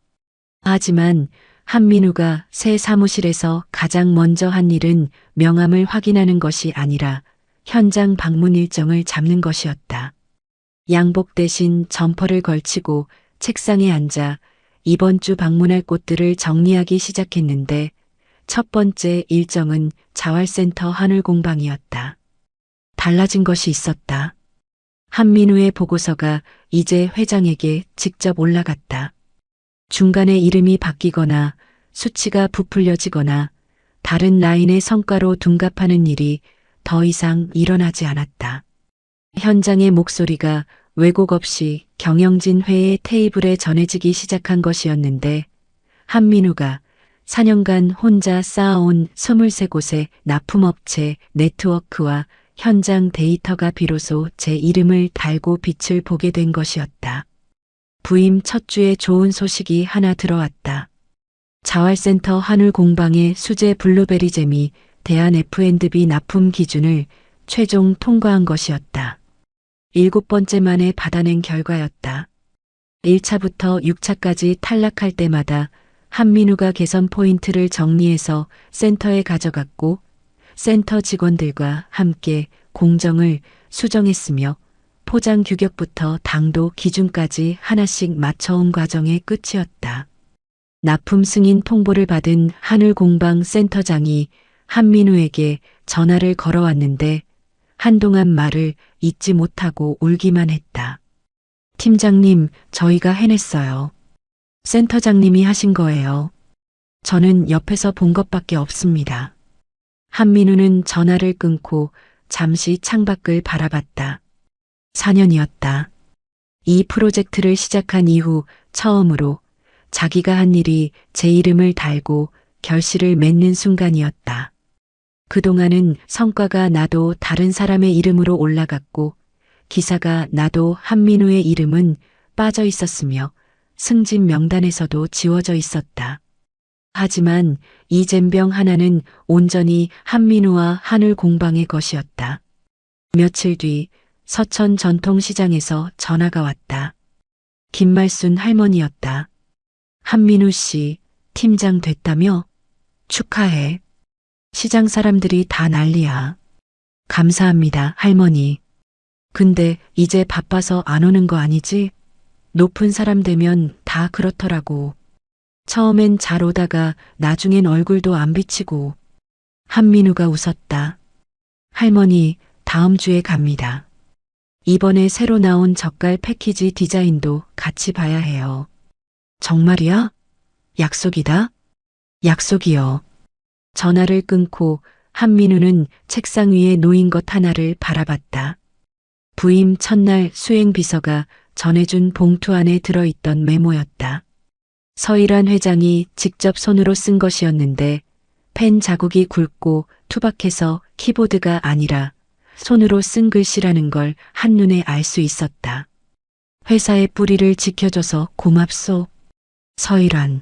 하지만 한민우가 새 사무실에서 가장 먼저 한 일은 명함을 확인하는 것이 아니라 현장 방문 일정을 잡는 것이었다. 양복 대신 점퍼를 걸치고 책상에 앉아 이번 주 방문할 곳들을 정리하기 시작했는데 첫 번째 일정은 자활센터 하늘공방이었다. 달라진 것이 있었다. 한민우의 보고서가 이제 회장에게 직접 올라갔다. 중간에 이름이 바뀌거나 수치가 부풀려지거나 다른 라인의 성과로 둔갑하는 일이 더 이상 일어나지 않았다. 현장의 목소리가 왜곡 없이 경영진 회의 테이블에 전해지기 시작한 것이었는데 한민우가 4년간 혼자 쌓아온 23곳의 납품업체 네트워크와 현장 데이터가 비로소 제 이름을 달고 빛을 보게 된 것이었다. 부임 첫 주에 좋은 소식이 하나 들어왔다. 자활센터 하늘공방의 수제 블루베리잼이 대한 F&B 납품 기준을 최종 통과한 것이었다. 7번째 만에 받아낸 결과였다. 1차부터 6차까지 탈락할 때마다 한민우가 개선 포인트를 정리해서 센터에 가져갔고 센터 직원들과 함께 공정을 수정했으며 포장 규격부터 당도 기준까지 하나씩 맞춰온 과정의 끝이었다. 납품 승인 통보를 받은 하늘공방 센터장이 한민우에게 전화를 걸어왔는데 한동안 말을 잇지 못하고 울기만 했다. 팀장님, 저희가 해냈어요. 센터장님이 하신 거예요. 저는 옆에서 본 것밖에 없습니다. 한민우는 전화를 끊고 잠시 창밖을 바라봤다. 4년이었다. 이 프로젝트를 시작한 이후 처음으로 자기가 한 일이 제 이름을 달고 결실을 맺는 순간이었다. 그동안은 성과가 나도 다른 사람의 이름으로 올라갔고 기사가 나도 한민우의 이름은 빠져 있었으며 승진 명단에서도 지워져 있었다. 하지만 이 젬병 하나는 온전히 한민우와 하늘공방의 것이었다. 며칠 뒤 서천 전통시장에서 전화가 왔다. 김말순 할머니였다. 한민우 씨, 팀장 됐다며? 축하해. 시장 사람들이 다 난리야. 감사합니다, 할머니. 근데 이제 바빠서 안 오는 거 아니지? 높은 사람 되면 다 그렇더라고. 처음엔 잘 오다가 나중엔 얼굴도 안 비치고. 한민우가 웃었다. 할머니, 다음 주에 갑니다. 이번에 새로 나온 젓갈 패키지 디자인도 같이 봐야 해요. 정말이야? 약속이다? 약속이요. 전화를 끊고 한민우는 책상 위에 놓인 것 하나를 바라봤다. 부임 첫날 수행비서가 전해준 봉투 안에 들어있던 메모였다. 서일환 회장이 직접 손으로 쓴 것이었는데 펜 자국이 굵고 투박해서 키보드가 아니라 손으로 쓴 글씨라는 걸 한눈에 알 수 있었다. 회사의 뿌리를 지켜줘서 고맙소. 서일환.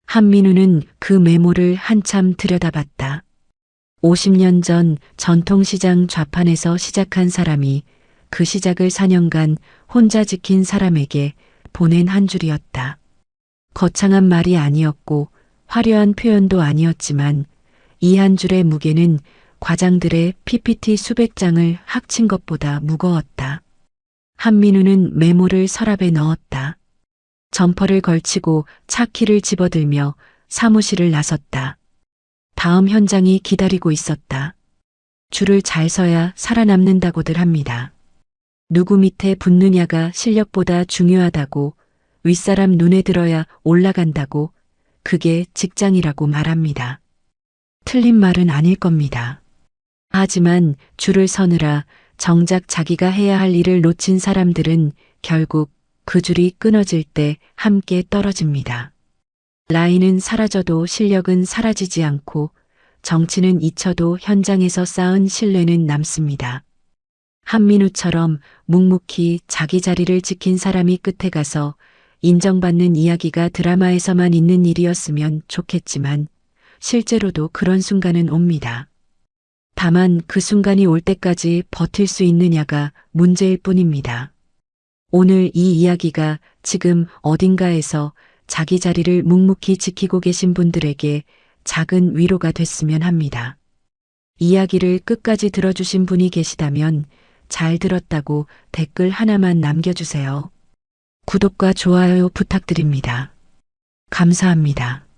한민우는 그 메모를 한참 들여다봤다. 50년 전 전통시장 좌판에서 시작한 사람이 그 시작을 4년간 혼자 지킨 사람에게 보낸 한 줄이었다. 거창한 말이 아니었고 화려한 표현도 아니었지만 이 한 줄의 무게는 과장들의 PPT 수백 장을 합친 것보다 무거웠다. 한민우는 메모를 서랍에 넣었다. 점퍼를 걸치고 차 키를 집어들며 사무실을 나섰다. 다음 현장이 기다리고 있었다. 줄을 잘 서야 살아남는다고들 합니다. 누구 밑에 붙느냐가 실력보다 중요하다고, 윗사람 눈에 들어야 올라간다고, 그게 직장이라고 말합니다. 틀린 말은 아닐 겁니다. 하지만 줄을 서느라 정작 자기가 해야 할 일을 놓친 사람들은 결국 그 줄이 끊어질 때 함께 떨어집니다. 라인은 사라져도 실력은 사라지지 않고 정치는 잊혀도 현장에서 쌓은 신뢰는 남습니다. 한민우처럼 묵묵히 자기 자리를 지킨 사람이 끝에 가서 인정받는 이야기가 드라마에서만 있는 일이었으면 좋겠지만 실제로도 그런 순간은 옵니다. 다만 그 순간이 올 때까지 버틸 수 있느냐가 문제일 뿐입니다. 오늘 이 이야기가 지금 어딘가에서 자기 자리를 묵묵히 지키고 계신 분들에게 작은 위로가 됐으면 합니다. 이야기를 끝까지 들어주신 분이 계시다면 잘 들었다고 댓글 하나만 남겨주세요. 구독과 좋아요 부탁드립니다. 감사합니다.